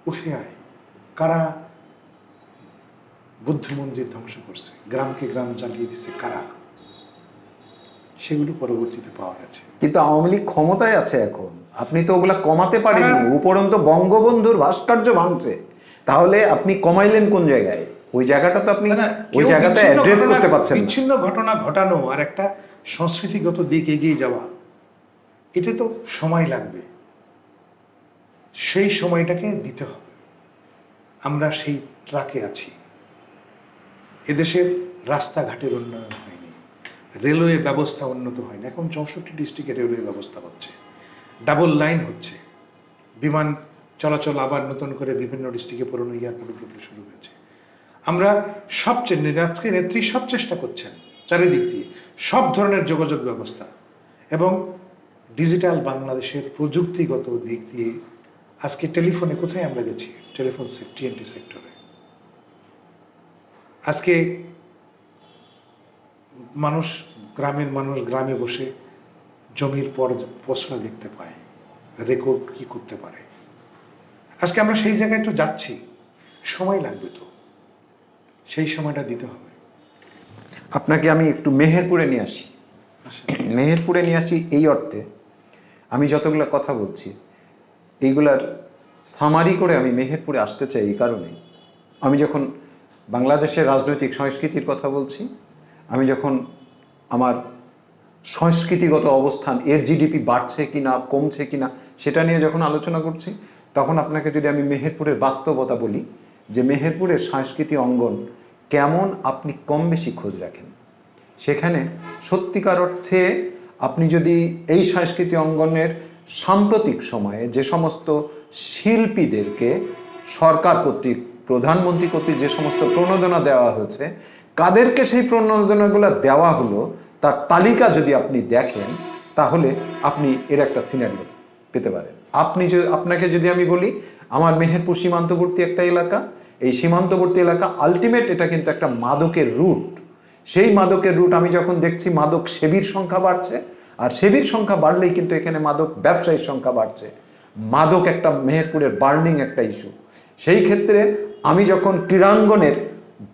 উখিয়ায় কারা বুদ্ধ মন্দির ধ্বংস করছে, গ্রামকে গ্রাম জ্বালিয়ে দিচ্ছে কারা? সেগুলো পরবর্তীতে পাওয়া গেছে। কিন্তু আওয়ামী লীগ ক্ষমতায় আছে এখন, আপনি তো ওগুলা কমাতে পারেননি। উপরন্ত বঙ্গবন্ধুর ভাস্কর্য ভাঙছে, তাহলে আপনি কমাইলেন কোন জায়গায়? ওই জায়গাটা তো আপনি ওই জায়গাটা অ্যাড্রেস করতে পারছেন না। বিচ্ছিন্ন ঘটনা ঘটানো আর একটা সংস্কৃতিগত দিক এগিয়ে যাওয়া, এতে তো সময় লাগবে। সেই সময়টাকে দিতে হবে। আমরা সেই ট্রাকে আছি। এদেশের রাস্তাঘাটের উন্নয়ন হয়নি, রেলওয়ে ব্যবস্থা উন্নত হয়নি। এখন 64 ডিস্ট্রিক্টে রেলওয়ে ব্যবস্থা হচ্ছে, ডাবল লাইন হচ্ছে, বিমান চলাচল আবার নতুন করে বিভিন্ন ডিস্ট্রিক্টে পুরনো এয়ারপোর্টগুলোতে শুরু হয়েছে। আমরা আজকে নেত্রী সব চেষ্টা করছেন চারিদিক দিয়ে, সব ধরনের যোগাযোগ ব্যবস্থা এবং ডিজিটাল বাংলাদেশের প্রযুক্তিগত দিক দিয়ে। আজকে টেলিফোনে কোথায় আমরা গেছি? টেলিফোন টিএনটি সেক্টরে। আজকে গ্রামের মানুষ গ্রামে বসে জমির পশলা দেখতে পায়, রেকর্ড কি করতে পারে। আজকে আমরা সেই জায়গায় তো যাচ্ছি, সময় লাগবে তো, সেই সময়টা দিতে হবে। আপনাকে আমি একটু মেহেরপুরে নিয়ে আসি। মেহেরপুরে নিয়ে আসি এই অর্থে, আমি যতগুলো কথা বলছি এইগুলার সামারি করে আমি মেহেরপুরে আসতে চাই এই কারণে, আমি যখন বাংলাদেশের রাজনৈতিক সংস্কৃতির কথা বলছি, আমি যখন আমার সংস্কৃতিগত অবস্থান, এর জিডিপি বাড়ছে কিনা কমছে কিনা সেটা নিয়ে যখন আলোচনা করছি, তখন আপনাকে যদি আমি মেহেরপুরের বাস্তবতা বলি যে মেহেরপুরের সাংস্কৃতিক অঙ্গন কেমন, আপনি কম বেশি খোঁজ রাখেন। সেখানে সত্যিকার অর্থে আপনি যদি এই সাংস্কৃতিক অঙ্গনের সাম্প্রতিক সময়ে যে সমস্ত শিল্পীদেরকে সরকার কর্তৃক, প্রধানমন্ত্রী কর্তৃক যে সমস্ত প্রণোদনা দেওয়া হয়েছে, কাদেরকে সেই প্রণোদনাগুলো দেওয়া হলো তার তালিকা যদি আপনি দেখেন, তাহলে আপনি এর একটা সিনারিও পেতে পারেন। আপনাকে যদি আমি বলি, আমার মেহেরপুর সীমান্তবর্তী একটা এলাকা, এই সীমান্তবর্তী এলাকা আলটিমেট এটা কিন্তু একটা মাদকের রুট। সেই মাদকের রুট আমি যখন দেখছি মাদক সেবীর সংখ্যা বাড়ছে, আর সেবীর সংখ্যা বাড়লেই কিন্তু এখানে মাদক ব্যবসায়ীর সংখ্যা বাড়ছে। মাদক একটা মেহেরপুরের বার্নিং একটা ইস্যু। সেই ক্ষেত্রে আমি যখন ক্রীড়াঙ্গনের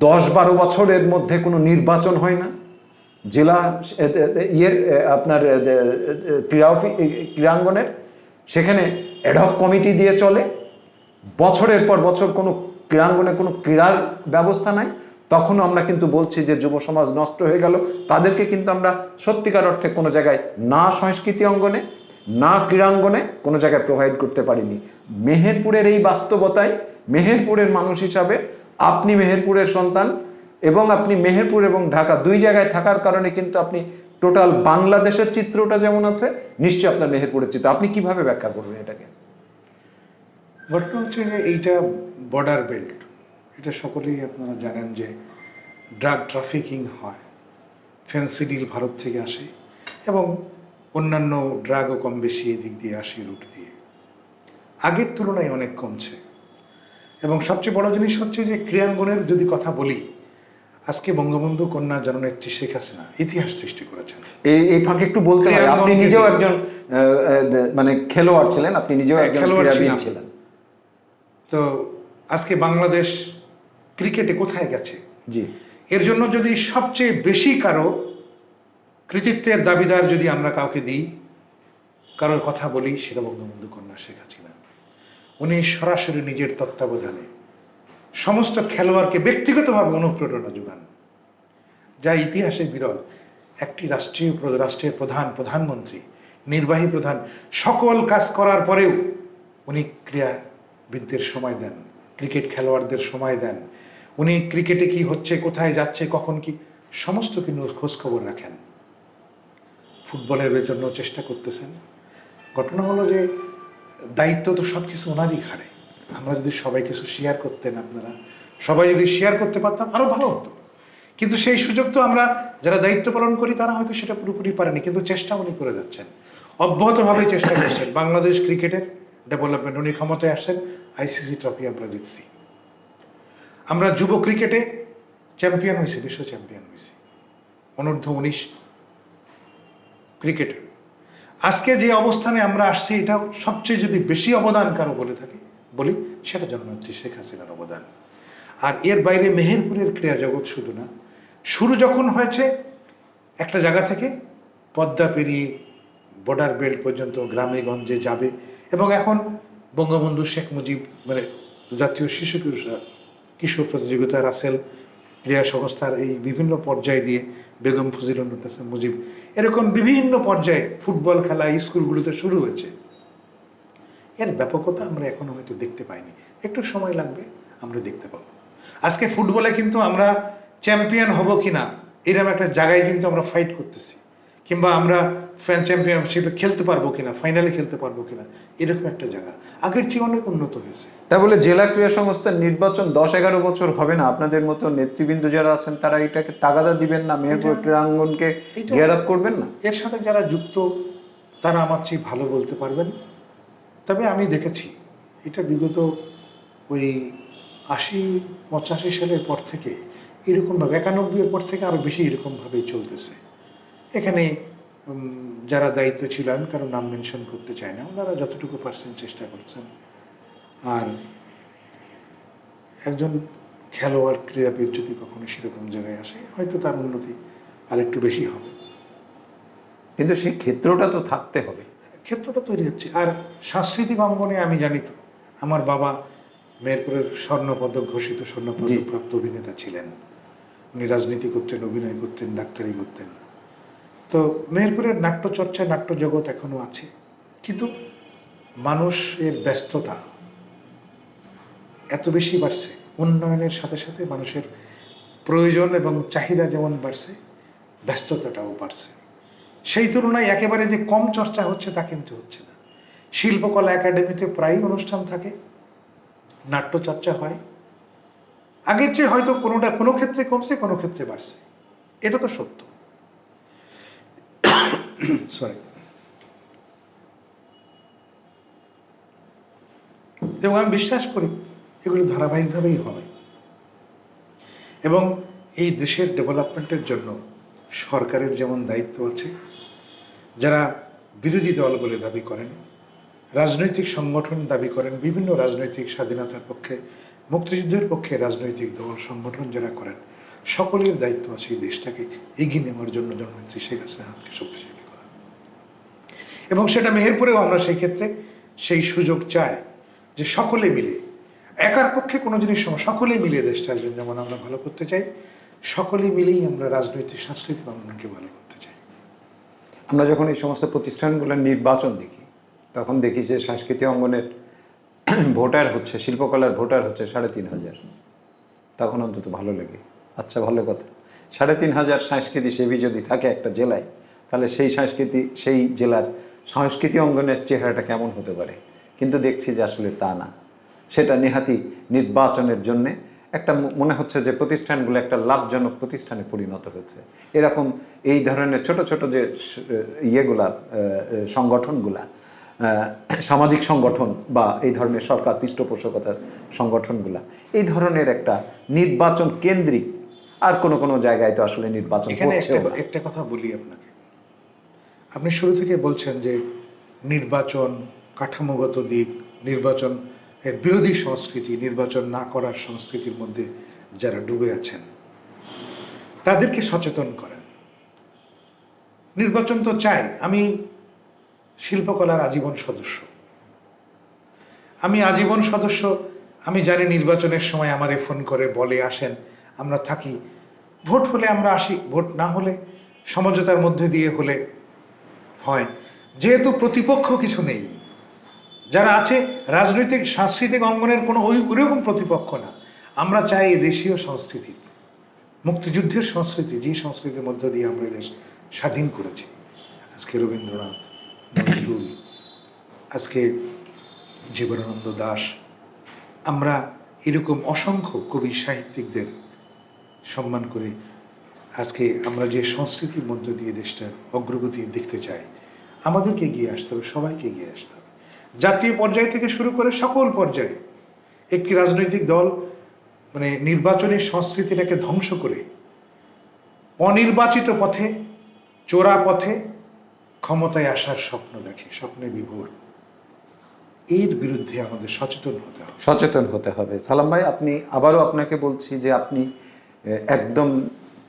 10-12 বছরের মধ্যে কোনো নির্বাচন হয় না, জেলা আপনার ক্রীড়াঙ্গনের, সেখানে অ্যাডহক কমিটি দিয়ে চলে, বছরের পর বছর কোনো ক্রীড়াঙ্গনে কোনো ক্রীড়ার ব্যবস্থা নাই, তখনও আমরা কিন্তু বলছি যে যুব সমাজ নষ্ট হয়ে গেল। তাদেরকে কিন্তু আমরা সত্যিকার অর্থে কোনো জায়গায় না সংস্কৃতি অঙ্গনে না ক্রীড়াঙ্গনে কোনো জায়গায় প্রোভাইড করতে পারিনি। মেহেরপুরের এই বাস্তবতায় মেহেরপুরের মানুষ হিসাবে আপনি মেহেরপুরের সন্তান এবং আপনি মেহেরপুর এবং ঢাকা দুই জায়গায় থাকার কারণে কিন্তু আপনি টোটাল বাংলাদেশের চিত্রটা যেমন আছে, নিশ্চয়ই আপনার মেহেরপুরের চিত্র। আপনি কিভাবে ব্যাখ্যা করবেন এটাকে? ঘটনা হচ্ছে যে এইটা বর্ডার বেল্ট, এটা সকলেই আপনারা জানেন যে ড্রাগ ট্রাফিকিং হয়, ফেন্সিডিল ভারত থেকে আসে এবং অন্যান্য ড্রাগও কম বেশি এদিক দিয়ে আসে রুট দিয়ে। আগের তুলনায় অনেক কমছে এবং সবচেয়ে বড় জিনিস হচ্ছে যে ক্রীড়াঙ্গনের যদি কথা বলি, আজকে বঙ্গবন্ধু কন্যা জননেত্রী শেখ হাসিনা ইতিহাস সৃষ্টি করেছেন। এই ফাঁকে একটু বলতে হয়, আপনি নিজেও একজন মানে খেলোয়াড় ছিলেন, আপনি নিজেও একজন ক্রীড়াবিদ ছিলেন। তো আজকে বাংলাদেশ ক্রিকেটে কোথায় গেছে? জি, এর জন্য যদি সবচেয়ে বেশি কারো কৃতিত্বের দাবিদার যদি আমরা কাউকে দিই, কারোর কথা বলি, সেটা বঙ্গবন্ধু কন্যা শেখ হাসিনা। উনি সরাসরি নিজের তত্ত্বাবধানে সমস্ত খেলোয়াড়কে ব্যক্তিগতভাবে অনুপ্রেরণা যোগান, যা ইতিহাসে বিরল। একটি রাষ্ট্রের প্রধানমন্ত্রী, নির্বাহী প্রধান সকল কাজ করার পরেও উনি ক্রীড়াবিদদের সময় দেন, ক্রিকেট খেলোয়াড়দের সময় দেন। উনি ক্রিকেটে কি হচ্ছে, কোথায় যাচ্ছে, কখন কি, সমস্ত কিন্তু খোঁজ খবর রাখেন। ফুটবলের জন্য চেষ্টা করতেছেন। ঘটনা হলো যে দায়িত্ব তো সবকিছু ওনারই ঘাড়ে। আমরা যদি সবাই কিছু শেয়ার করতেন, আপনারা সবাই যদি শেয়ার করতে পারতাম আরো ভালো হতো। কিন্তু সেই সুযোগ তো আমরা যারা দায়িত্ব পালন করি তারা হয়তো সেটা পুরোপুরি পারেনি, কিন্তু চেষ্টা উনি করে যাচ্ছেন, অব্যাহতভাবে চেষ্টা করছেন বাংলাদেশ ক্রিকেটের ডেভেলপমেন্ট। উনি ক্ষমতায় আসছেন, আইসিসি ট্রফি আমরা জিতছি, আমরা যুব ক্রিকেটে চ্যাম্পিয়ন হয়েছি, বিশ্ব চ্যাম্পিয়ন হয়েছি, অনূর্ধ্ব-19 ক্রিকেটে। আজকে যে অবস্থানে আমরা আসছি, এটা সবচেয়ে যদি বেশি অবদান কারো বলি সেটা জননেত্রী শেখ হাসিনার অবদান। আর এর বাইরে মেহেরপুরের ক্রীড়া জগৎ শুধু না, শুরু যখন হয়েছে একটা জায়গা থেকে, পদ্মা পেরিয়ে বর্ডার বেল্ট পর্যন্ত গ্রামে গঞ্জে যাবে, এবং এখন বঙ্গবন্ধু শেখ মুজিব মানে জাতীয় শিশু কিশোর প্রতিযোগিতা, রাসেল ক্রীড়া সংস্থার এই বিভিন্ন পর্যায়ে দিয়ে বেগম ফজিলাতুন্নেছা মুজিব, এরকম বিভিন্ন পর্যায়ে ফুটবল খেলা স্কুলগুলোতে শুরু হয়েছে। এর ব্যাপকতা আমরা এখনো হয়তো দেখতে পাইনি, একটু সময় লাগবে, আমরা দেখতে পাবো। আজকে ফুটবলে কিন্তু আমরা চ্যাম্পিয়ন হব কিনা এরকম একটা জায়গায় কিন্তু আমরা ফাইট করতেছি, কিংবা আমরা ফ্রেঞ্চ চ্যাম্পিয়নশিপে খেলতে পারবো কিনা, ফাইনালে খেলতে পারবো কিনা, এরকম একটা জায়গা। আগের চেয়ে অনেক উন্নত হয়েছে। তা বলে জেলা ক্রীড়া সংস্থার নির্বাচন 10-11 বছর হবে না? আপনাদের মতো নেতৃবৃন্দ যারা আছেন তারা এটাকে তাগাদা দিবেন না? মেহেরপুর ক্রীড়াঙ্গনকে গেয়ার আপ করবেন না? এর সাথে যারা যুক্ত তারা আমার চেয়ে ভালো বলতে পারবেন। তবে আমি দেখেছি এটা বিগত ওই 80-85 সালের পর থেকে এরকমভাবে, 91-এর পর থেকে আরো বেশি এরকম ভাবেই চলতেছে। এখানে যারা দায়িত্ব ছিলেন, কারো নাম মেনশন করতে চায় না, ওনারা যতটুকু পারছেন চেষ্টা করছেন। আর একজন খেলোয়াড় ক্রীড়াবিদ যদি কখনো সেরকম জায়গায় আসে, হয়তো তার উন্নতি আর একটু বেশি হবে। কিন্তু সেই ক্ষেত্রটা তো থাকতে হবে, ক্ষেত্রটা তৈরি হচ্ছে। আর সাংস্কৃতিক অঙ্গনে আমি জানি তো, আমার বাবা মেহেরপুরের স্বর্ণপদক ঘোষিত স্বর্ণপদক প্রাপ্ত অভিনেতা ছিলেন। উনি রাজনীতি করতেন, অভিনয় করতেন, ডাক্তারি করতেন। তো মেহেরপুরের নাট্যচর্চা, নাট্য জগৎ এখনো আছে, কিন্তু মানুষের ব্যস্ততা এত বেশি বাড়ছে, উন্নয়নের সাথে সাথে মানুষের প্রয়োজন এবং চাহিদা যেমন বাড়ছে, ব্যস্ততাটাও বাড়ছে। সেই তুলনায় একেবারে যে কম চর্চা হচ্ছে তা কিন্তু হচ্ছে না। শিল্পকলা একাডেমিতে প্রায়ই অনুষ্ঠান থাকে, নাট্য চর্চা হয়। আগের চেয়ে হয়তো কোনো ক্ষেত্রে কমছে, কোনো ক্ষেত্রে বাড়ছে, এটা তো সত্য। সরি। এবং আমি বিশ্বাস করি এগুলো ধারাবাহিকভাবেই হবে, এবং এই দেশের ডেভেলপমেন্টের জন্য সরকারের যেমন দায়িত্ব আছে, যারা বিরোধী দল বলে দাবি করেন, রাজনৈতিক সংগঠন দাবি করেন, বিভিন্ন রাজনৈতিক স্বাধীনতার পক্ষে, মুক্তিযুদ্ধের পক্ষে রাজনৈতিক দল সংগঠন যারা করেন, সকলের দায়িত্ব আছে এই দেশটাকে এগিয়ে নেওয়ার জন্য জননেত্রী শেখ হাসিনাকে শক্তিশালী করা। এবং সেটা মেহেরপুরেও আমরা সেই ক্ষেত্রে সেই সুযোগ চাই যে সকলে মিলে, একার পক্ষে কোনো জিনিস সকলে মিলে দেশটার জন্য যেমন আমরা ভালো করতে চাই, সকলে মিলেই আমরা রাজনৈতিক সাংস্কৃতিক অঙ্গনকে ভালো করতে চাই। আমরা যখন এই সমস্ত প্রতিষ্ঠানগুলোর নির্বাচন দেখি, তখন দেখি যে সাংস্কৃতিক অঙ্গনের ভোটার হচ্ছে, শিল্পকলার ভোটার হচ্ছে 3,500। তখন অন্তত ভালো লাগে, আচ্ছা ভালো কথা। 3,500 সাংস্কৃতিক সেবী যদি থাকে একটা জেলায়, তাহলে সেই জেলার সংস্কৃতি অঙ্গনের চেহারাটা কেমন হতে পারে। কিন্তু দেখছি যে আসলে তা না। সেটা নেহাতি নির্বাচনের জন্য একটা মনে হচ্ছে যে প্রতিষ্ঠানগুলো একটা লাভজনক প্রতিষ্ঠানে পরিণত হয়েছে। এরকম এই ধরনের ছোট ছোট যে ইয়েগুলা সংগঠনগুলা, সামাজিক সংগঠন বা এই ধরনের সরকার পৃষ্ঠপোষকতার সংগঠনগুলা, এই ধরনের একটা নির্বাচন কেন্দ্রিক, আর কোনো জায়গায় তো আসলে নির্বাচন এখানে হচ্ছেও না। একটা কথা বলি আপনাকে, আপনি শুরু থেকে বলছেন যে নির্বাচন কাঠামোগত দিক, নির্বাচন এর বিরোধী সংস্কৃতি, নির্বাচন না করার সংস্কৃতির মধ্যে যারা ডুবে আছেন তাদেরকে সচেতন করেন। নির্বাচন তো চাই। আমি শিল্পকলার আজীবন সদস্য, আমি জানি নির্বাচনের সময় আমারে ফোন করে বলে আসেন, আমরা থাকি, ভোট হলে আমরা আসি, ভোট না হলে সমঝোতার মধ্যে দিয়ে হলে হয়। যেহেতু প্রতিপক্ষ কিছু নেই, যারা আছে রাজনৈতিক সাংস্কৃতিক অঙ্গনের কোনো ওইরকম প্রতিপক্ষ না। আমরা চাই এই দেশীয় সংস্কৃতি, মুক্তিযুদ্ধের সংস্কৃতি, যে সংস্কৃতির মধ্য দিয়ে আমরা দেশ স্বাধীন করেছি। আজকে রবীন্দ্রনাথ, নজরুল, আজকে জীবনানন্দ দাশ, আমরা এরকম অসংখ্য কবি সাহিত্যিকদের সম্মান করে আজকে আমরা যে সংস্কৃতির মধ্য দিয়ে দেশটার অগ্রগতি দেখতে চাই, আমাদেরকে এগিয়ে আসতে হবে, সবাইকে এগিয়ে আসতে হবে। জাতীয় পর্যায় থেকে শুরু করে সকল পর্যায়ে একটি রাজনৈতিক দল মানে নির্বাচনের সংস্কৃতিটাকে ধ্বংস করে অনির্বাচিত পথে, চোরা পথে ক্ষমতায় আসার স্বপ্ন দেখে, স্বপ্নে বিভোর। এর বিরুদ্ধে আমাদের সচেতন হতে হবে। সালাম ভাই, আবারও আপনাকে বলছি যে আপনি একদম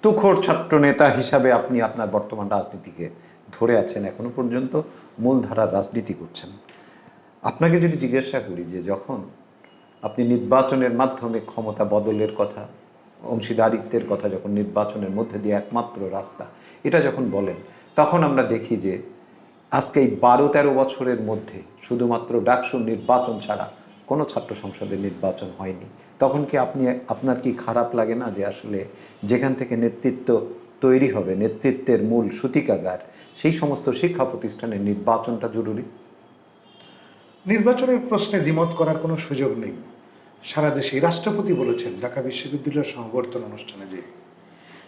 তুখোড় ছাত্র নেতা হিসাবে আপনি আপনার বর্তমান রাজনীতিকে ধরে আছেন, এখনো পর্যন্ত মূলধারার রাজনীতি করছেন। আপনাকে যদি জিজ্ঞাসা করি যে যখন আপনি নির্বাচনের মাধ্যমে ক্ষমতা বদলের কথা, অংশীদারিত্বের কথা, যখন নির্বাচনের মধ্যে দিয়ে একমাত্র রাস্তা এটা যখন বলেন, তখন আমরা দেখি যে আজকে এই 12-13 বছরের মধ্যে শুধুমাত্র ডাকসুর নির্বাচন ছাড়া কোনো ছাত্র সংসদের নির্বাচন হয়নি। তখন কি আপনার কি খারাপ লাগে না যে আসলে যেখান থেকে নেতৃত্ব তৈরি হবে, নেতৃত্বের মূল সূতিকাগার, সেই সমস্ত শিক্ষা প্রতিষ্ঠানের নির্বাচনটা জরুরি? নির্বাচনের প্রশ্নে দ্বিমত করার কোনো সুযোগ নেই। সারা দেশে রাষ্ট্রপতি বলেছেন ঢাকা বিশ্ববিদ্যালয়ের সমাবর্তন অনুষ্ঠানে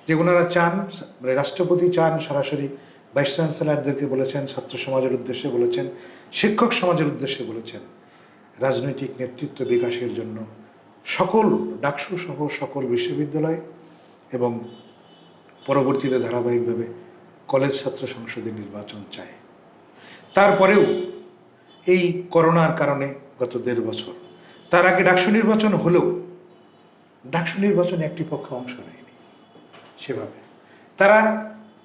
যে ওনারা চান, মানে রাষ্ট্রপতি চান, সরাসরি ভাইস চ্যান্সেলরদেরকে বলেছেন, ছাত্র সমাজের উদ্দেশ্যে বলেছেন, শিক্ষক সমাজের উদ্দেশ্যে বলেছেন, রাজনৈতিক নেতৃত্ব বিকাশের জন্য সকল ডাকসু সহ সকল বিশ্ববিদ্যালয় এবং পরবর্তীতে ধারাবাহিকভাবে কলেজ ছাত্র সংসদের নির্বাচন চায়। তারপরেও এই করোনার কারণে গত 1.5 বছর, তার আগে ডাকসু নির্বাচন হলেও ডাকসু নির্বাচনে একটি পক্ষ অংশ নেয়নি। সেভাবে তারা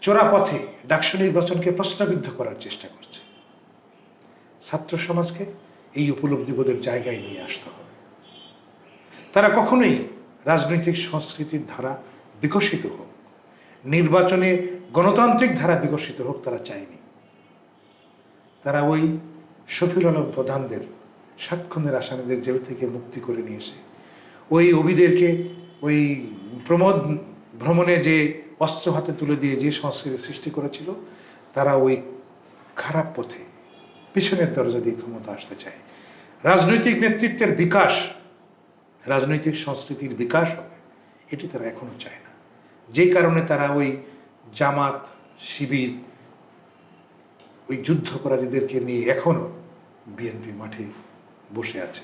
চোরা পথে ডাকসু নির্বাচনকে প্রশ্নবিদ্ধ করার চেষ্টা করছে। ছাত্র সমাজকে এই উপলব্ধিবোধের জায়গায় নিয়ে আসতে হবে। তারা কখনোই রাজনৈতিক সংস্কৃতির ধারা বিকশিত হোক, নির্বাচনে গণতান্ত্রিক ধারা বিকশিত হোক, তারা চায়নি। তারা ওই শফিউল আলম প্রধানদের, সাতক্ষণের আসামিদের জেল থেকে মুক্তি করে নিয়ে এসে ওই অভিদেরকে ওই প্রমোদ ভ্রমণে যে অস্ত্র হাতে তুলে দিয়ে যে সংস্কৃতি সৃষ্টি করেছিল, তারা ওই খারাপ পথে পিছনের দরজা দিয়ে ক্ষমতা আসতে চায়। রাজনৈতিক নেতৃত্বের বিকাশ, রাজনৈতিক সংস্কৃতির বিকাশ হবে, এটি তারা এখনো চায় না। যে কারণে তারা ওই জামাত, শিবির, ওই যুদ্ধপরাধীদেরকে নিয়ে এখনো বিএনপি মাঠে বসে আছে,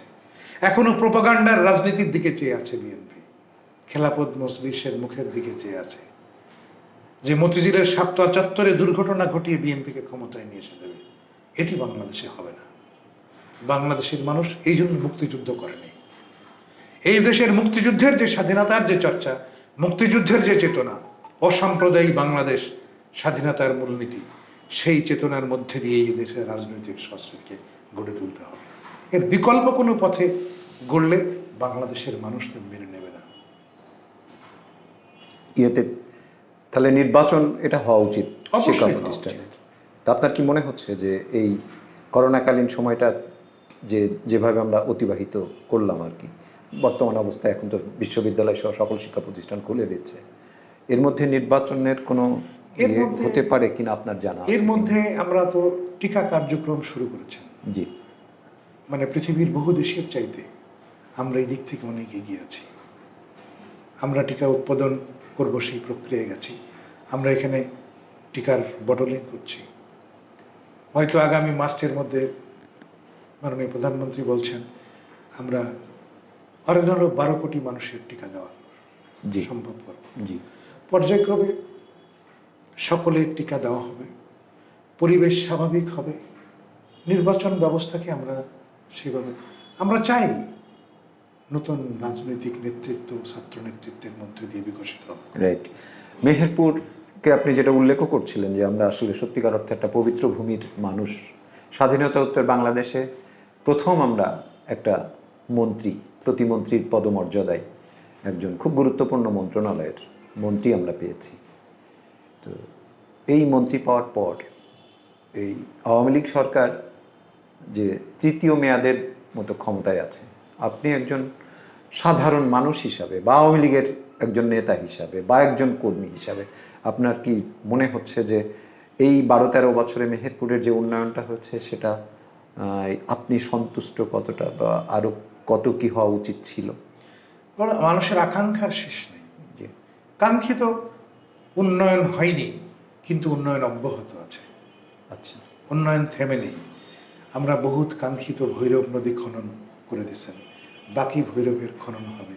এখনো প্রোপাগান্ডার রাজনীতির দিকে চেয়ে আছে বিএনপি, খেলাফত মজলিসের মুখের দিকে চেয়ে আছে যে মতিঝিলের সাপ্তাহ চত্বরে দুর্ঘটনা ঘটিয়ে বিএনপিকে ক্ষমতায় নিয়ে এসে দেবে। এটি বাংলাদেশে হবে না। বাংলাদেশের মানুষ এই জন্য মুক্তিযুদ্ধ করেনি। এই দেশের মুক্তিযুদ্ধের যে স্বাধীনতার যে চর্চা, মুক্তিযুদ্ধের যে চেতনা, অসাম্প্রদায়িক বাংলাদেশ, স্বাধীনতার মূলনীতি, সেই চেতনার মধ্যে দিয়ে এই দেশের রাজনৈতিক সংস্কৃতিকে গড়ে তুলতে হবে। এর বিকল্প কোনো পথে গড়লে বাংলাদেশের মানুষ তো মেনে নেবে না। তাহলে নির্বাচন এটা হওয়া উচিত শিক্ষা প্রতিষ্ঠানে। তা আপনার কি মনে হচ্ছে যে এই করোনাকালীন সময়টা যেভাবে আমরা অতিবাহিত করলাম আর কি, বর্তমান অবস্থায় এখন তো বিশ্ববিদ্যালয় সহ সকল শিক্ষা প্রতিষ্ঠান খুলে দিচ্ছে, এর মধ্যে নির্বাচনের কোনো হতে পারে কিনা আপনার জানা? এর মধ্যে আমরা তো টিকা কার্যক্রম শুরু করেছেন। জি, মানে পৃথিবীর বহু দেশের চাইতে আমরা এই দিক থেকে অনেক এগিয়ে আছি। আমরা টিকা উৎপাদন করব সেই প্রক্রিয়ায় গেছি। আমরা এখানে টিকার বটলিং করছি। হয়তো আগামী মার্চের মধ্যে মাননীয় প্রধানমন্ত্রী বলছেন আমরা আরো 12 কোটি মানুষের টিকা দেওয়া সম্ভব করব। পর্যায়ক্রমে সকলের টিকা দেওয়া হবে, পরিবেশ স্বাভাবিক হবে, নির্বাচন ব্যবস্থাকে আমরা সেভাবে আমরা চাই নতুন রাজনৈতিক নেতৃত্ব ছাত্র নেতৃত্বের মধ্যে দিয়ে বিকশিত হবে। রাইট। মেহেরপুরকে আপনি যেটা উল্লেখ করছিলেন যে আমরা আসলে সত্যিকার অর্থে একটা পবিত্র ভূমির মানুষ। স্বাধীনতা উত্তর বাংলাদেশে প্রথম আমরা একটা প্রতিমন্ত্রীর পদমর্যাদায় একজন খুব গুরুত্বপূর্ণ মন্ত্রণালয়ের মন্ত্রী আমরা পেয়েছি। তো এই মন্ত্রী পাওয়ার পর এই আওয়ামী লীগ সরকার যে তৃতীয় মেয়াদের মতো ক্ষমতায় আছে, আপনি একজন সাধারণ মানুষ হিসাবে বা আওয়ামী লীগের একজন নেতা হিসাবে বা একজন কর্মী হিসাবে আপনার কি মনে হচ্ছে যে এই 12-13 বছরে মেহেরপুরের যে উন্নয়নটা হচ্ছে সেটা আপনি সন্তুষ্ট কতটা, বা আরো কত কি হওয়া উচিত ছিল? মানুষের আকাঙ্ক্ষার শেষ নেই। কাঙ্ক্ষিত উন্নয়ন হয়নি, কিন্তু উন্নয়ন অব্যাহত আছে। আচ্ছা, উন্নয়ন থেমে নেই। আমরা বহুত কাঙ্ক্ষিত ভৈরব নদী খনন করে দিয়েছেন, বাকি ভৈরবের খনন হবে।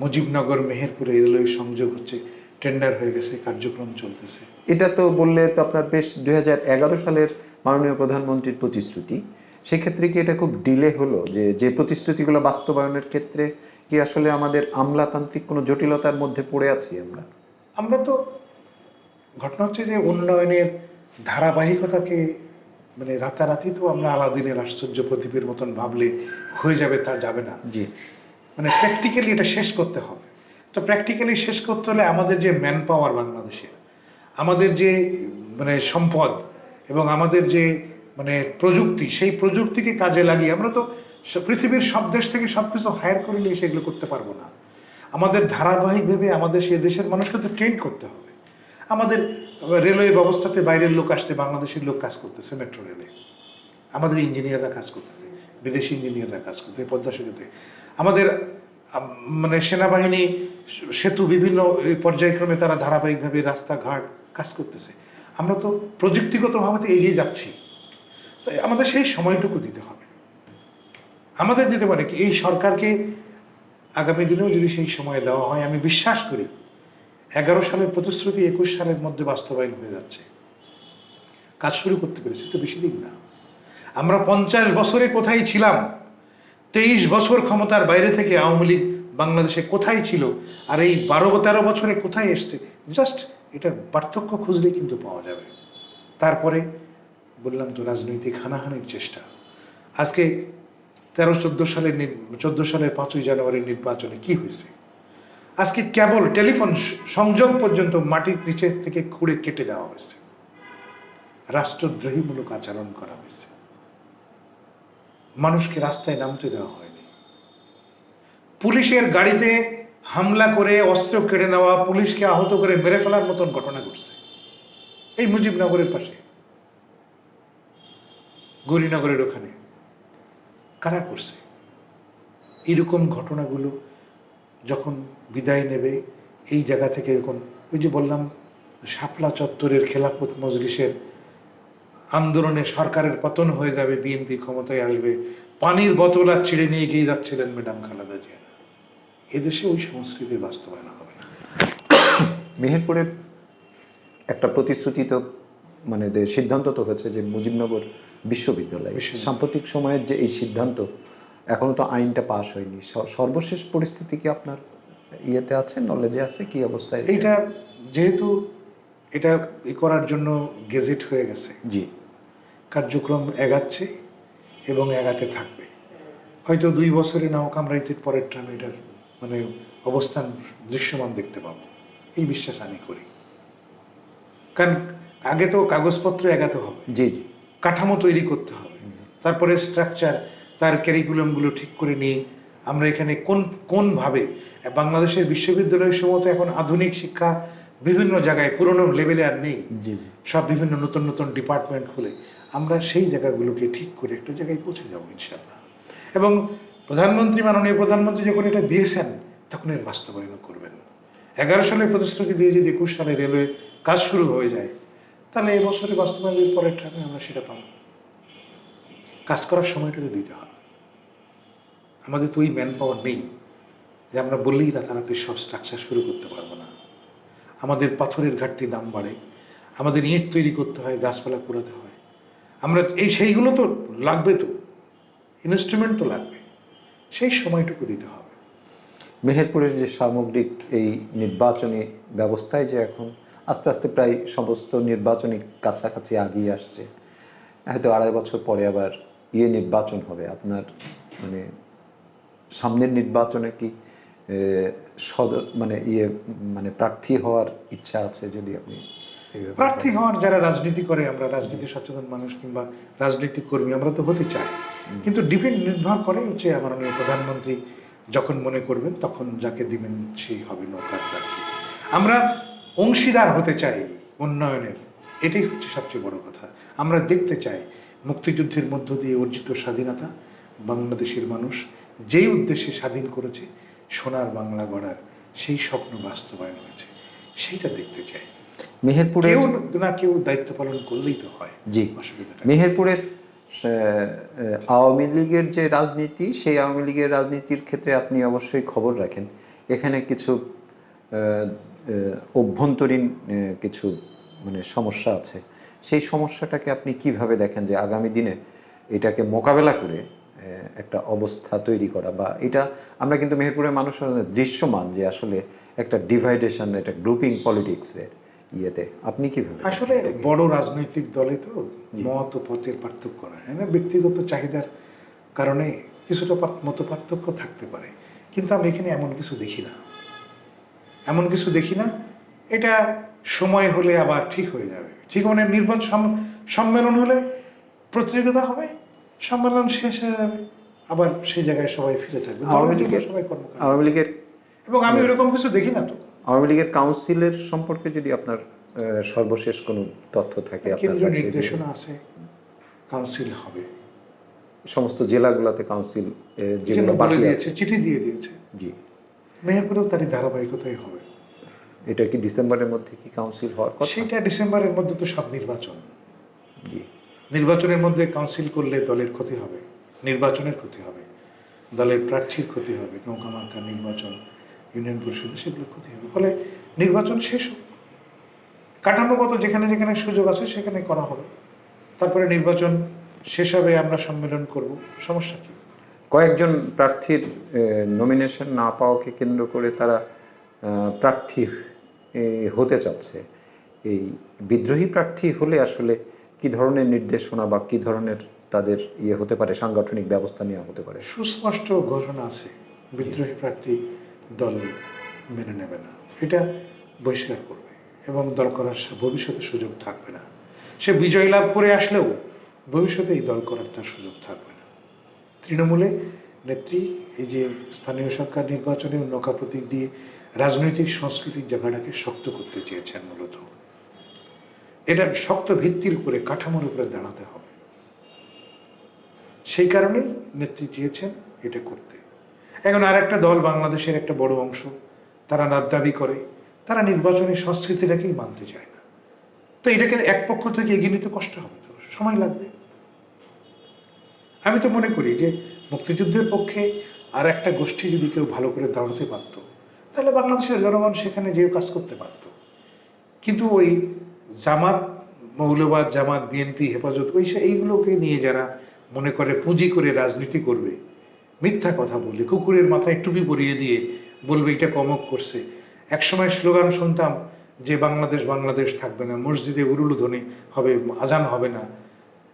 মুজিবনগর মেহেরপুরে রেলওয়ে সংযোগ হচ্ছে, টেন্ডার হয়ে গেছে, কার্যক্রম চলতেছে। এটা তো বললে তো আপনার বেশ 2011 সালের মাননীয় প্রধানমন্ত্রীর প্রতিশ্রুতি, সেক্ষেত্রে কি এটা খুব ডিলে হলো? যে প্রতিশ্রুতিগুলো বাস্তবায়নের ক্ষেত্রে কি আসলে আমাদের আমলাতান্ত্রিক কোনো জটিলতার মধ্যে পড়ে আছি আমরা তো ঘটনা হচ্ছে যে উন্নয়নের ধারাবাহিকতাকে মানে রাতারাতি তো আমরা আলাদিনের আশ্চর্য প্রদীপের মতন ভাবলে হয়ে যাবে, তা যাবে না। জি, মানে প্র্যাকটিক্যালি এটা শেষ করতে হবে। তো প্র্যাকটিক্যালি শেষ করতে হলে আমাদের যে ম্যান পাওয়ার বাংলাদেশে, আমাদের যে মানে সম্পদ এবং আমাদের যে মানে প্রযুক্তি, সেই প্রযুক্তিকে কাজে লাগিয়ে আমরা তো পৃথিবীর সব দেশ থেকে সবকিছু হায়ার করে নিয়ে সেগুলো করতে পারবো না। আমাদের ধারাবাহিকভাবে আমাদের সেই দেশের মানুষকে তো ট্রেন করতে হবে। আমাদের রেলওয়ে ব্যবস্থাতে বাইরের লোক আসতে, বাংলাদেশের লোক কাজ করতেছে মেট্রো রেলে, আমাদের ইঞ্জিনিয়াররা কাজ করতেছে, বিদেশি ইঞ্জিনিয়াররা কাজ করতেছে পদ্মা সেতুতে। আমাদের মানে সেনাবাহিনী সেতু বিভিন্ন পর্যায়ক্রমে তারা ধারাবাহিকভাবে রাস্তাঘাট কাজ করতেছে। আমরা তো প্রযুক্তিগতভাবে এগিয়ে যাচ্ছি, তাই আমাদের সেই সময়টুকু দিতে হবে। আমাদের দিতে পারে কি এই সরকারকে আগামী দিনেও যদি সেই সময় দেওয়া হয়, আমি বিশ্বাস করি 11 সালের প্রতিশ্রুতি 21 সালের মধ্যে বাস্তবায়ন হয়ে যাচ্ছে। কাজ শুরু করতে পেরেছি তো বেশি দিন না। আমরা 50 বছরে কোথায় ছিলাম, 23 বছর ক্ষমতার বাইরে থেকে আওয়ামী লীগ বাংলাদেশে কোথায় ছিল, আর এই 12-13 বছরে কোথায় এসছে, জাস্ট এটার পার্থক্য খুঁজলে কিন্তু পাওয়া যাবে। তারপরে বললাম তো রাজনৈতিক হানাহানির চেষ্টা। আজকে 13-14 সালের 5ই জানুয়ারির নির্বাচনে কি হয়েছে? আজকে কেবল টেলিফোন সংযোগ পর্যন্ত মাটির নিচে থেকে খুঁড়ে কেটে দেওয়া হয়েছে, রাষ্ট্রদ্রোহীমূলক আচরণ করা হয়েছে, মানুষকে রাস্তায় নামতে দেওয়া হয়নি। পুলিশের গাড়িতে হামলা করে অস্ত্র কেড়ে নেওয়া, পুলিশকে আহত করে মেরে ফেলার মতন ঘটনা ঘটছে এই মুজিবনগরের পাশে, গৌরীনগরের ওখানে। কারা করছে এরকম ঘটনাগুলো? যখন বিদায় নেবে এই জায়গা থেকে, এরকম ওই যে বললাম শাপলা চত্বরের খেলাফত মজলিসের আন্দোলনে সরকারের পতন হয়ে যাবে, বিএনপি ক্ষমতায় আসবে, পানির বোতল আর ছিঁড়ে নিয়ে গিয়ে যাচ্ছিলেন ম্যাডাম খালেদা জিয়া। এদেশে ওই সংস্কৃতির বাস্তবায়ন হবে না। মেহেরপুরের একটা প্রতিশ্রুতি তো মানে সিদ্ধান্ত তো হয়েছে যে মুজিবনগর বিশ্ববিদ্যালয়, সাম্প্রতিক সময়ের যে এই সিদ্ধান্ত, এখনো তো আইনটা পাস হয়নি। সর্বশেষ পরিস্থিতি কি আপনার ইয়েতে আছে, নলেজে আছে, কি অবস্থায়? এইটা যেহেতু এটা করার জন্য গেজেট হয়ে গেছে, জি, কার্যক্রম এগাচ্ছে এবং এগাতে থাকবে। হয়তো 2 বছরে নাওক আমরা এর পরের টার্মে এটার মানে অবস্থান দৃশ্যমান দেখতে পাবো, এই বিশ্বাস আমি করি। কারণ আগে তো কাগজপত্র এগাতে হবে, জি, কাঠামো তৈরি করতে হবে, তারপরে স্ট্রাকচার, তার ক্যারিকুলামগুলো ঠিক করে নিয়ে আমরা এখানে কোন ভাবে বাংলাদেশের বিশ্ববিদ্যালয়ের সময় এখন আধুনিক শিক্ষা বিভিন্ন জায়গায় পুরনো লেভেলে আর নেই, সব বিভিন্ন নতুন নতুন ডিপার্টমেন্ট খুলে আমরা সেই জায়গাগুলোকে ঠিক করে একটা জায়গায় পৌঁছে যাবো ইনশাআল্লাহ। এবং মাননীয় প্রধানমন্ত্রী যখন এটা দিয়েছেন তখন এর বাস্তবায়ন করবেন। 11 সালে প্রতিশ্রুতি দিয়ে যদি 21 সালে রেলওয়ে কাজ শুরু হয়ে যায়, তাহলে এই বছরে বাস্তবায়নের পরের টাইমে আমরা সেটা পাবো। কাজ করার সময়টা দিতে হবে। আমাদের তো ওই ম্যান পাওয়ার নেই যে আমরা বললেই রাতারাতি সব স্ট্রাকচার শুরু করতে পারবো না। আমাদের পাথরের ঘাটতি দাম বাড়ে, আমাদের ইট তৈরি করতে হয়, গাছপালা পোড়াতে হয়। আমরা সেইগুলো তো লাগবে, তো ইনস্ট্রুমেন্ট তো লাগবে, সেই সময়টুকু দিতে হবে। মেহেরপুরের যে সামগ্রিক এই নির্বাচনী ব্যবস্থায় যে এখন আস্তে আস্তে প্রায় সমস্ত নির্বাচনী কাছাকাছি আগিয়ে আসছে, হয়তো 2.5 বছর পরে আবার নির্বাচন হবে। আপনার মানে সামনের নির্বাচনে কি মানে প্রার্থী হওয়ার ইচ্ছা আছে? যদি আপনি প্রার্থী হওয়ার, যারা রাজনীতি করে, আমরা রাজনীতি সচেতন মানুষ কিংবা রাজনীতি কর্মী, আমরা তো হতে চাই, কিন্তু নির্ভর করে হচ্ছে মাননীয় প্রধানমন্ত্রী যখন মনে করবেন তখন যাকে দিবেন সেই হবে নৌকার প্রার্থী। আমরা অংশীদার হতে চাই উন্নয়নের, এটাই হচ্ছে সবচেয়ে বড় কথা। আমরা দেখতে চাই মুক্তিযুদ্ধের মধ্য দিয়ে অর্জিত স্বাধীনতা বাংলাদেশের মানুষ যেই উদ্দেশ্যে স্বাধীন করেছে, সোনার বাংলা গড়ার সেই স্বপ্ন বাস্তবায়ন হয়েছে, সেইটা দেখতে চাই। মেহেরপুরে কেউ দায়িত্ব পালন করলেই তো হয়। জি, মেহেরপুরের আওয়ামী লীগের যে রাজনীতি, সেই আওয়ামী লীগের রাজনীতির ক্ষেত্রে আপনি অবশ্যই খবর রাখেন। এখানে কিছু অভ্যন্তরীণ কিছু মানে সমস্যা আছে। সেই সমস্যাটাকে আপনি কিভাবে দেখেন যে আগামী দিনে এটাকে মোকাবেলা করে একটা অবস্থা তৈরি করা, বা এটা আমরা কিন্তু মেহেরপুরের মানুষ দৃশ্যমান যে আসলে একটা ডিভাইডেশন, একটা গ্রুপিং পলিটিক্সের ইয়েতে আপনি কিভাবে? আসলে বড় রাজনৈতিক দলে তো মত ও পথের পার্থক্য হয় না, ব্যক্তিগত চাহিদার কারণে কিছুটা মত পার্থক্য থাকতে পারে, কিন্তু আমি এখানে এমন কিছু দেখি না। এটা সময় হলে আবার ঠিক হয়ে যাবে। ঠিক মানে নির্বাচন সম্মেলন হলে প্রতিযোগিতা হবে, সম্মেলন শেষ হয়ে যাবে, আবার সেই জায়গায় সবাই ফিরে থাকবে। আওয়ামী লীগের এবং আমি এরকম কিছু দেখি না তো। আওয়ামী লীগের কাউন্সিলের সম্পর্কে যদি আপনার সর্বশেষ কোনো তথ্য থাকে? কেন্দ্রীয় নির্দেশনা আছে, কাউন্সিল হবে, সমস্ত জেলাগুলোতে কাউন্সিল চিঠি দিয়ে দিয়েছে। জি, মেহেরপুরেও তারই ধারাবাহিকতাই হবে। এটা কি ডিসেম্বরের মধ্যে কি কাউন্সিল হওয়ার কথা? সেটা ডিসেম্বরের মধ্যে তো সব নির্বাচন। জি, নির্বাচনের মধ্যে কাউন্সিল করলে দলের ক্ষতি হবে, নির্বাচনের ক্ষতি হবে, দলের প্রার্থীর ক্ষতি হবে, নৌকা মার্কা নির্বাচন, ইউনিয়ন পরিষদে সেগুলো ক্ষতি হবে। ফলে নির্বাচন শেষ হোক, কাঠামোগত যেখানে যেখানে সুযোগ আছে সেখানে করা হবে, তারপরে নির্বাচন শেষ হবে, আমরা সম্মেলন করব, সমস্যা কি? কয়েকজন প্রার্থীর নমিনেশন না পাওয়াকে কেন্দ্র করে তারা প্রার্থী হতে চাচ্ছে। এই বিদ্রোহী প্রার্থী হলে আসলে কি ধরনের নির্দেশনা বা কি ধরনের তাদের হতে পারে, সাংগঠনিক ব্যবস্থা নেওয়া হতে পারে? সুস্পষ্ট ঘোষণা আছে, বিদ্রোহী প্রার্থী দল মেনে নেবে না, এটা বহিষ্কার করবে এবং দল করার ভবিষ্যতে সুযোগ থাকবে না। সে বিজয় লাভ করে আসলেও ভবিষ্যতে এই দল করার তার সুযোগ থাকবে না। তৃণমূলে নেত্রী এই যে স্থানীয় সরকার নির্বাচনে নৌকা প্রতীক দিয়ে রাজনৈতিক সাংস্কৃতিক জায়গাটাকে শক্ত করতে চেয়েছেন। মূলত এটা শক্ত ভিত্তির উপরে, কাঠামোর উপরে দাঁড়াতে হবে। সেই কারণেই নেত্রী চেয়েছেন এটা করতে। এখন আর একটা দল, বাংলাদেশের একটা বড় অংশ, তারা দাবি করে তারা নির্বাচনী সংস্কৃতিটাকেই মানতে চায় না। তো এটাকে এক পক্ষ থেকে এগিয়ে নিতে কষ্ট হবে, তো সময় লাগবে। আমি তো মনে করি যে মুক্তিযুদ্ধের পক্ষে আর একটা গোষ্ঠী যদি কেউ ভালো করে দাঁড়াতে পারত, তাহলে বাংলাদেশের জনগণ সেখানে যে কাজ করতে পারত। কিন্তু ওই জামাত, মৌলবাদ জামাত, বিএনপি, হেফাজত, এইগুলোকে নিয়ে যারা মনে করে পুঁজি করে রাজনীতি করবে, মিথ্যা কথা বললে, কুকুরের মাথায় টুপি পরিয়ে দিয়ে বলবে এটা কমক করছে। একসময় স্লোগান শুনতাম যে বাংলাদেশ বাংলাদেশ থাকবে না, মসজিদে উলুধ্বনি হবে, আজান হবে না।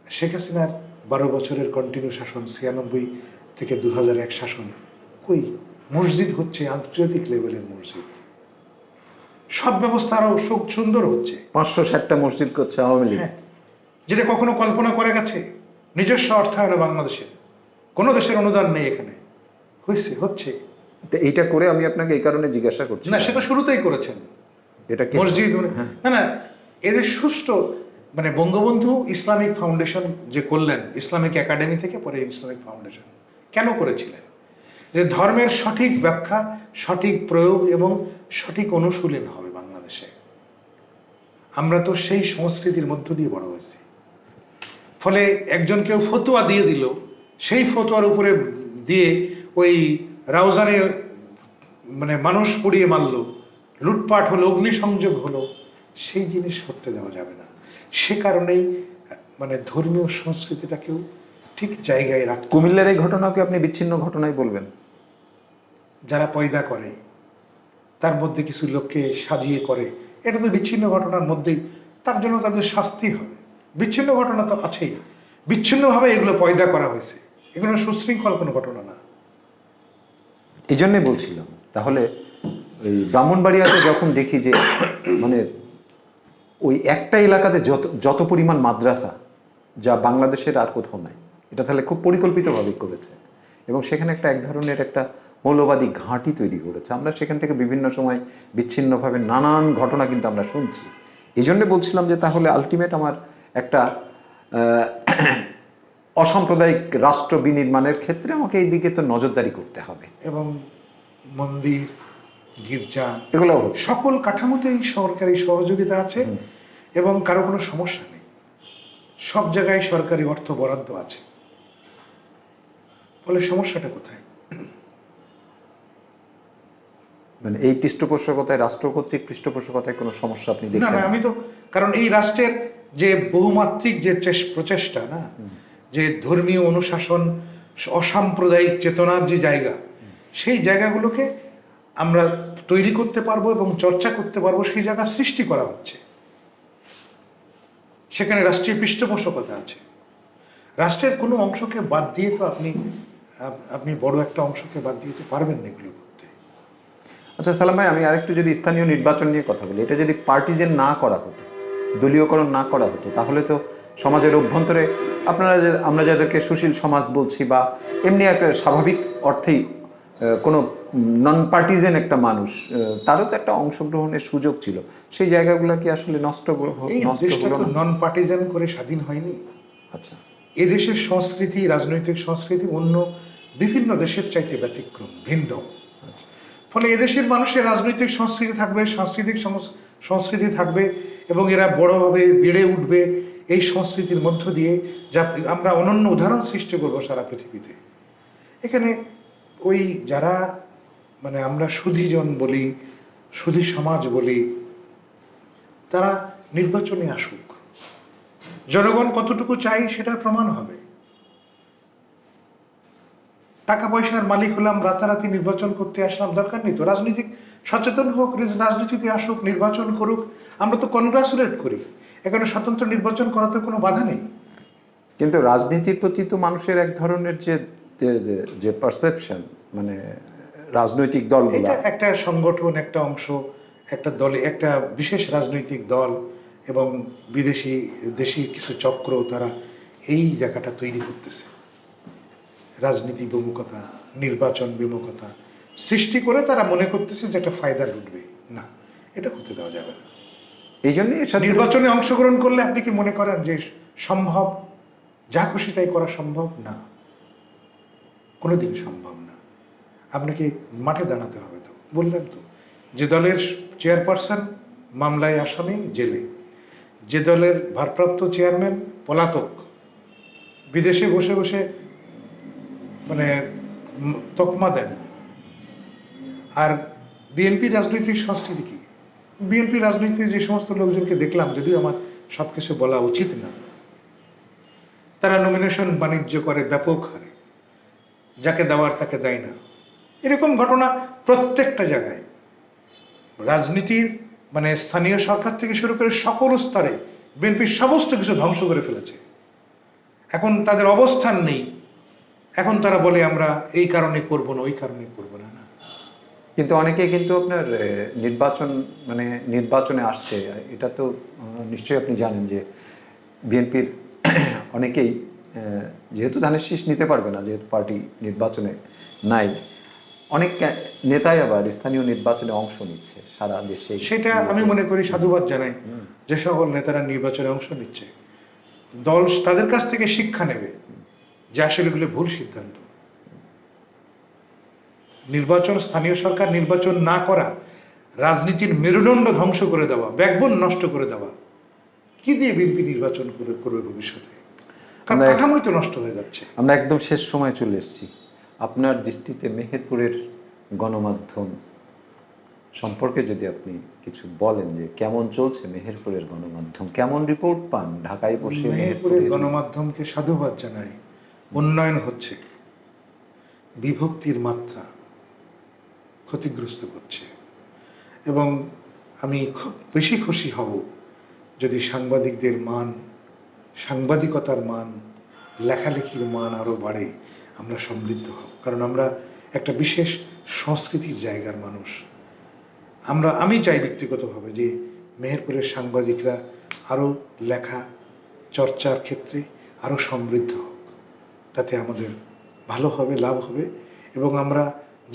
শেখ হাসিনার 12 বছরের কন্টিনিউ শাসন, 96 থেকে 2001 শাসন, কই মসজিদ হচ্ছে আন্তর্জাতিক লেভেলের মসজিদ, সব ব্যবস্থা আরো সুন্দর হচ্ছে। 560টা মসজিদ করছে আওয়ামী লীগ, যেটা কখনো কল্পনা করে গেছে। নিজস্ব অর্থায়নে বাংলাদেশের কোনো দেশের অনুদান নেই, এখানে হচ্ছে। এইটা করে আমি আপনাকে এই কারণে জিজ্ঞাসা করছি। না, সেটা শুরুতেই করেছেন, এটা মসজিদ। না, এদের সুষ্ঠু মানে বঙ্গবন্ধু ইসলামিক ফাউন্ডেশন যে করলেন, ইসলামিক একাডেমি থেকে পরে ইসলামিক ফাউন্ডেশন কেন করেছিলেন? যে ধর্মের সঠিক ব্যাখ্যা, সঠিক প্রয়োগ এবং সঠিক অনুশীলন হবে বাংলাদেশে। আমরা তো সেই সংস্কৃতির মধ্য দিয়ে বড় হয়েছি। ফলে একজন কেউ ফতোয়া দিয়ে দিল, সেই ফতোয়ার উপরে দিয়ে ওই রাউজানে মানে মানুষ পুড়িয়ে মারলো, লুটপাট হলো, অগ্নিসংযোগ হলো, সেই জিনিস করতে দেওয়া যাবে না। সে কারণেই মানে ধর্মীয় সংস্কৃতিটাকেও ঠিক জায়গায় রাখতে। কুমিল্লার এই ঘটনাকে আপনি বিচ্ছিন্ন ঘটনাই বলবেন? যারা পয়দা করে তার মধ্যে কিছু লোককে সাজিয়ে করে, এটা তো বিচ্ছিন্ন ঘটনার মধ্যেই, তার জন্য তাদের শাস্তি হবে। বিচ্ছিন্ন ঘটনা তো আছেই, বিচ্ছিন্নভাবে এগুলো পয়দা করা হয়েছে, এগুলো সুশৃঙ্খল কোনো ঘটনা না। এই জন্যই বলছিলাম, তাহলে ওই ব্রাহ্মণবাড়িয়াতে যখন দেখি যে মানে ওই একটা এলাকাতে যত পরিমাণ মাদ্রাসা, যা বাংলাদেশের আর কোথাও নাই, এটা তাহলে খুব পরিকল্পিতভাবে করেছে এবং সেখানে এক ধরনের একটা মৌলবাদী ঘাঁটি তৈরি করেছে। আমরা সেখান থেকে বিভিন্ন সময় বিচ্ছিন্নভাবে নানান ঘটনা কিন্তু আমরা শুনছি। এই জন্য বলছিলাম যে তাহলে আলটিমেট আমার একটা অসাম্প্রদায়িক রাষ্ট্র বিনির্মাণের ক্ষেত্রে আমাকে এই দিকে তো নজরদারি করতে হবে এবং মন্দির, গির্জা, এগুলো সকল কাঠামোতেই সরকারি সহযোগিতা আছে এবং কারো কোনো সমস্যা নেই। সব জায়গায় সরকারি অর্থ বরাদ্দ আছে। ফলে সমস্যাটা কোথায়? মানে এই পৃষ্ঠপোষকতায়, রাষ্ট্র কর্তৃক পৃষ্ঠপোষকতায় কোনো সমস্যা আপনি না দেখছেন? না, আমি তো, কারণ এই রাষ্ট্রের যে বহুমাত্রিক যে প্রচেষ্টা না, যে ধর্মীয় অনুশাসন, অসাম্প্রদায়িক চেতনার যে জায়গা, সেই জায়গাগুলোকে আমরা তৈরি করতে পারবো এবং চর্চা করতে পারবো, সেই জায়গা সৃষ্টি করা হচ্ছে। সেখানে রাষ্ট্রীয় পৃষ্ঠপোষকতা আছে। রাষ্ট্রের কোনো অংশকে বাদ দিয়ে তো আপনি বড় একটা অংশকে বাদ দিতে পারবেন না এগুলো করতে। আচ্ছা সালাম ভাই, আমি আরেকটু যদি স্থানীয় নির্বাচন নিয়ে কথা বলি, এটা যদি পার্টিজেন না করা হতো, দলীয়করণ না করা হতো, তাহলে তো সমাজের অভ্যন্তরে আমরা যাদেরকে সুশীল সমাজ বলছি বা এমনি একটা স্বাভাবিক অর্থেই কোনো নন পার্টিজেন একটা মানুষ, তারও তো একটা অংশগ্রহণের সুযোগ ছিল। সেই জায়গাগুলো কি আসলে নষ্ট হলো না? নন পার্টিজান করে স্বাধীন হয়নি। আচ্ছা, এদেশের সংস্কৃতি, রাজনৈতিক সংস্কৃতি অন্য বিভিন্ন দেশের চাইতে ব্যতিক্রম, ভিন্ন। ফলে এদেশের মানুষের রাজনৈতিক সংস্কৃতি থাকবে, সাংস্কৃতিক সংস্কৃতি থাকবে এবং এরা বড়ভাবে বেড়ে উঠবে এই সংস্কৃতির মধ্য দিয়ে, যা আমরা অনন্য উদাহরণ সৃষ্টি করব সারা পৃথিবীতে। এখানে ওই যারা মানে আমরা সুধীজন বলি, সুধী সমাজ বলি, তারা নির্বাচনে আসুক। জনগণ কতটুকু চাই সেটার প্রমাণ হবে। টাকা পয়সার মালিক হলাম, রাতারাতি নির্বাচন করতে আসলাম, দরকার নেই তো। রাজনীতিক সচেতন হোক, রাজনীতিতে আসুক, নির্বাচন করুক, আমরা তো কনগ্রাচুলেট করি। এখানে স্বতন্ত্র নির্বাচন করাতে কোনো বাধা নেই। কিন্তু রাজনীতির প্রতি তো মানুষের এক ধরনের যে পারসেপশন, মানে রাজনৈতিক দলগুলো, একটা সংগঠন, একটা অংশ, একটা দলে, একটা বিশেষ রাজনৈতিক দল এবং দেশি কিছু চক্র, তারা এই জায়গাটা তৈরি করতেছে। রাজনীতি বিমুখতা, নির্বাচন বিমুখতা সৃষ্টি করে তারা মনে করতেছে যে একটা ফায়দা লুটবে। না, এটা করতে দেওয়া যাবে না। এই জন্যই নির্বাচনে অংশগ্রহণ করলে আপনি কি মনে করেন যে সম্ভব, যা খুশি তাই করা সম্ভব? না, কোনোদিন সম্ভব না। আপনাকে মাঠে দাঁড়াতে হবে। তো বললেন তো, যে দলের চেয়ারপারসন মামলায় আসামি, জেলে; যে দলের ভারপ্রাপ্ত চেয়ারম্যান পলাতক, বিদেশে বসে বসে মানে তকমা দেন। আর বিএনপি রাজনৈতিক সংস্কৃতি কি? বিএনপি রাজনীতির যে সমস্ত লোকজনকে দেখলাম, যদিও আমার সবকিছু বলা উচিত না, তারা নমিনেশন বাণিজ্য করে ব্যাপক হারে, যাকে দেওয়ার তাকে দেয় না। এরকম ঘটনা প্রত্যেকটা জায়গায়। রাজনীতির মানে স্থানীয় সরকার থেকে শুরু করে সকল স্তরে বিএনপির সমস্ত কিছু ধ্বংস করে ফেলেছে। এখন তাদের অবস্থান নেই। এখন তারা বলে আমরা এই কারণে করবো না, ওই কারণে করবো না। কিন্তু অনেকে কিন্তু আপনার নির্বাচনে আসছে, এটা তো নিশ্চয়ই আপনি জানেন যে বিএনপির অনেকেই যেহেতু ধানের শীষ নিতে পারবে না, যেহেতু পার্টি নির্বাচনে নাই, অনেক নেতাই আবার স্থানীয় নির্বাচনে অংশ নিচ্ছে সারা দেশে। সেটা আমি মনে করি সাধুবাদ জানাই যে সকল নেতারা নির্বাচনে অংশ নিচ্ছে। দল তাদের কাছ থেকে শিক্ষা নেবে যে আসলে এগুলো ভুল সিদ্ধান্ত। নির্বাচন, স্থানীয় সরকার নির্বাচন না করা, রাজনীতির মেরুদণ্ড ধ্বংস করে দেওয়া, ব্যাকবোন নষ্ট করে দেওয়া। কি দিয়ে বিএনপি নির্বাচন করবে ভবিষ্যতে? কারণ কাঠামোই তো নষ্ট হয়ে যাচ্ছে। আমরা একদম শেষ সময় চলে এসেছি। আপনার দৃষ্টিতে মেহেরপুরের গণমাধ্যম সম্পর্কে যদি আপনি কিছু বলেন, যে কেমন চলছে মেহেরপুরের গণমাধ্যম, কেমন রিপোর্ট পান ঢাকায় বসে? মেহেরপুরের গণমাধ্যমকে সাধুবাদ জানাই, উন্নয়ন হচ্ছে, বিভক্তির মাত্রা ক্ষতিগ্রস্ত করছে। এবং আমি খুব বেশি খুশি হব যদি সাংবাদিকদের মান, সাংবাদিকতার মান, লেখালেখির মান আরো বাড়ে, আমরা সমৃদ্ধ হব। কারণ আমরা একটা বিশেষ সংস্কৃতির জায়গার মানুষ। আমি চাই ব্যক্তিগতভাবে যে মেহেরপুরের সাংবাদিকরা আরো লেখা চর্চার ক্ষেত্রে আরো সমৃদ্ধ হোক, তাতে আমাদের ভালো হবে, লাভ হবে, এবং আমরা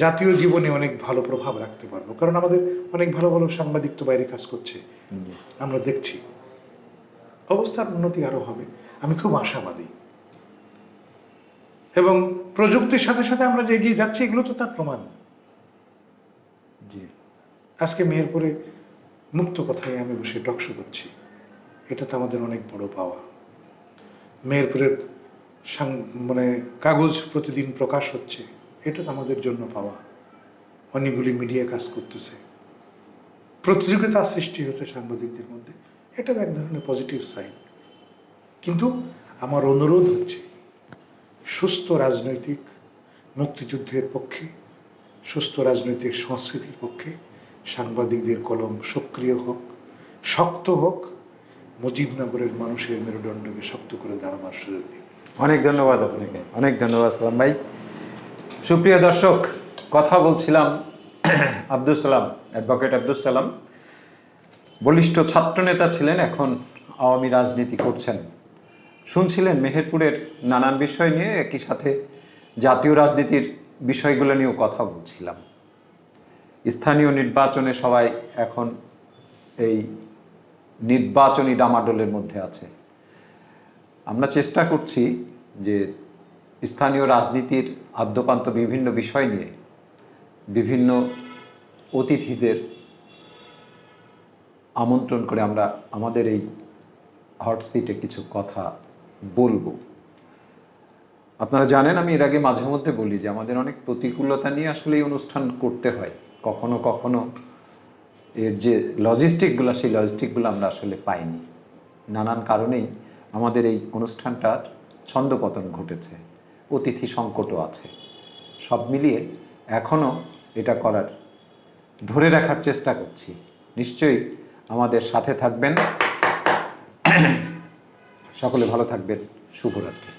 জাতীয় জীবনে অনেক ভালো প্রভাব রাখতে পারবো। কারণ আমাদের অনেক ভালো ভালো সাংবাদিক তো বাইরে কাজ করছে, আমরা দেখছি। অবস্থার উন্নতি আরো হবে, আমি খুব আশাবাদী। এবং প্রযুক্তির সাথে সাথে আমরা যে এগিয়ে যাচ্ছি, এগুলো তো তার প্রমাণ। আজকে মেহেরপুরে মুক্ত কথায় আমি বসে টকশো করছি, এটা তো আমাদের অনেক বড় পাওয়া। মেহেরপুরের কাগজ প্রতিদিন প্রকাশ হচ্ছে, এটা তো আমাদের জন্য পাওয়া। অনেকগুলি মিডিয়া কাজ করতেছে, প্রতিযোগিতা সৃষ্টি হচ্ছে সাংবাদিকদের মধ্যে, এটা এক ধরনের পজিটিভ সাইন। কিন্তু আমার অনুরোধ হচ্ছে, সুস্থ রাজনৈতিক মুক্তিযুদ্ধের পক্ষে, সুস্থ রাজনৈতিক সংস্কৃতির পক্ষে সাংবাদিকদের কলম সক্রিয় হোক, শক্ত হোক, মুজিবনগরের মানুষের মেরুদণ্ডকে শক্ত করে দাঁড়াবার সুযোগ দিন। অনেক ধন্যবাদ আপনাকে, অনেক ধন্যবাদ সালাম ভাই। সুপ্রিয় দর্শক, কথা বলছিলাম আব্দুল সালাম, অ্যাডভোকেট আব্দুল সালাম, বলিষ্ঠ ছাত্রনেতা ছিলেন, এখন আওয়ামী রাজনীতি করছেন। শুনছিলেন মেহেরপুরের নানান বিষয় নিয়ে, একই সাথে জাতীয় রাজনীতির বিষয়গুলো নিয়েও কথা বলছিলাম। স্থানীয় নির্বাচনে সবাই এখন এই নির্বাচনী ডামাডোলের মধ্যে আছে। আমরা চেষ্টা করছি যে স্থানীয় রাজনীতির আদ্যপান্ত বিভিন্ন বিষয় নিয়ে বিভিন্ন অতিথিদের আমন্ত্রণ করে আমরা আমাদের এই হট সিটে কিছু কথা বলবো। আপনারা জানেন, আমি এর আগে মাঝে মধ্যে বলি যে আমাদের অনেক প্রতিকূলতা নিয়ে আসলে এই অনুষ্ঠান করতে হয়। কখনো কখনো এর যে লজিস্টিকগুলো, সেই লজিস্টিকগুলো আমরা আসলে পাইনি। নানান কারণেই আমাদের এই অনুষ্ঠানটার ছন্দপতন ঘটেছে, অতিথি সংকটও আছে। সব মিলিয়ে এখনো এটা করার, ধরে রাখার চেষ্টা করছি। নিশ্চয়ই আমাদের সাথে থাকবেন। সকলে ভালো থাকবেন। শুভরাত্রি।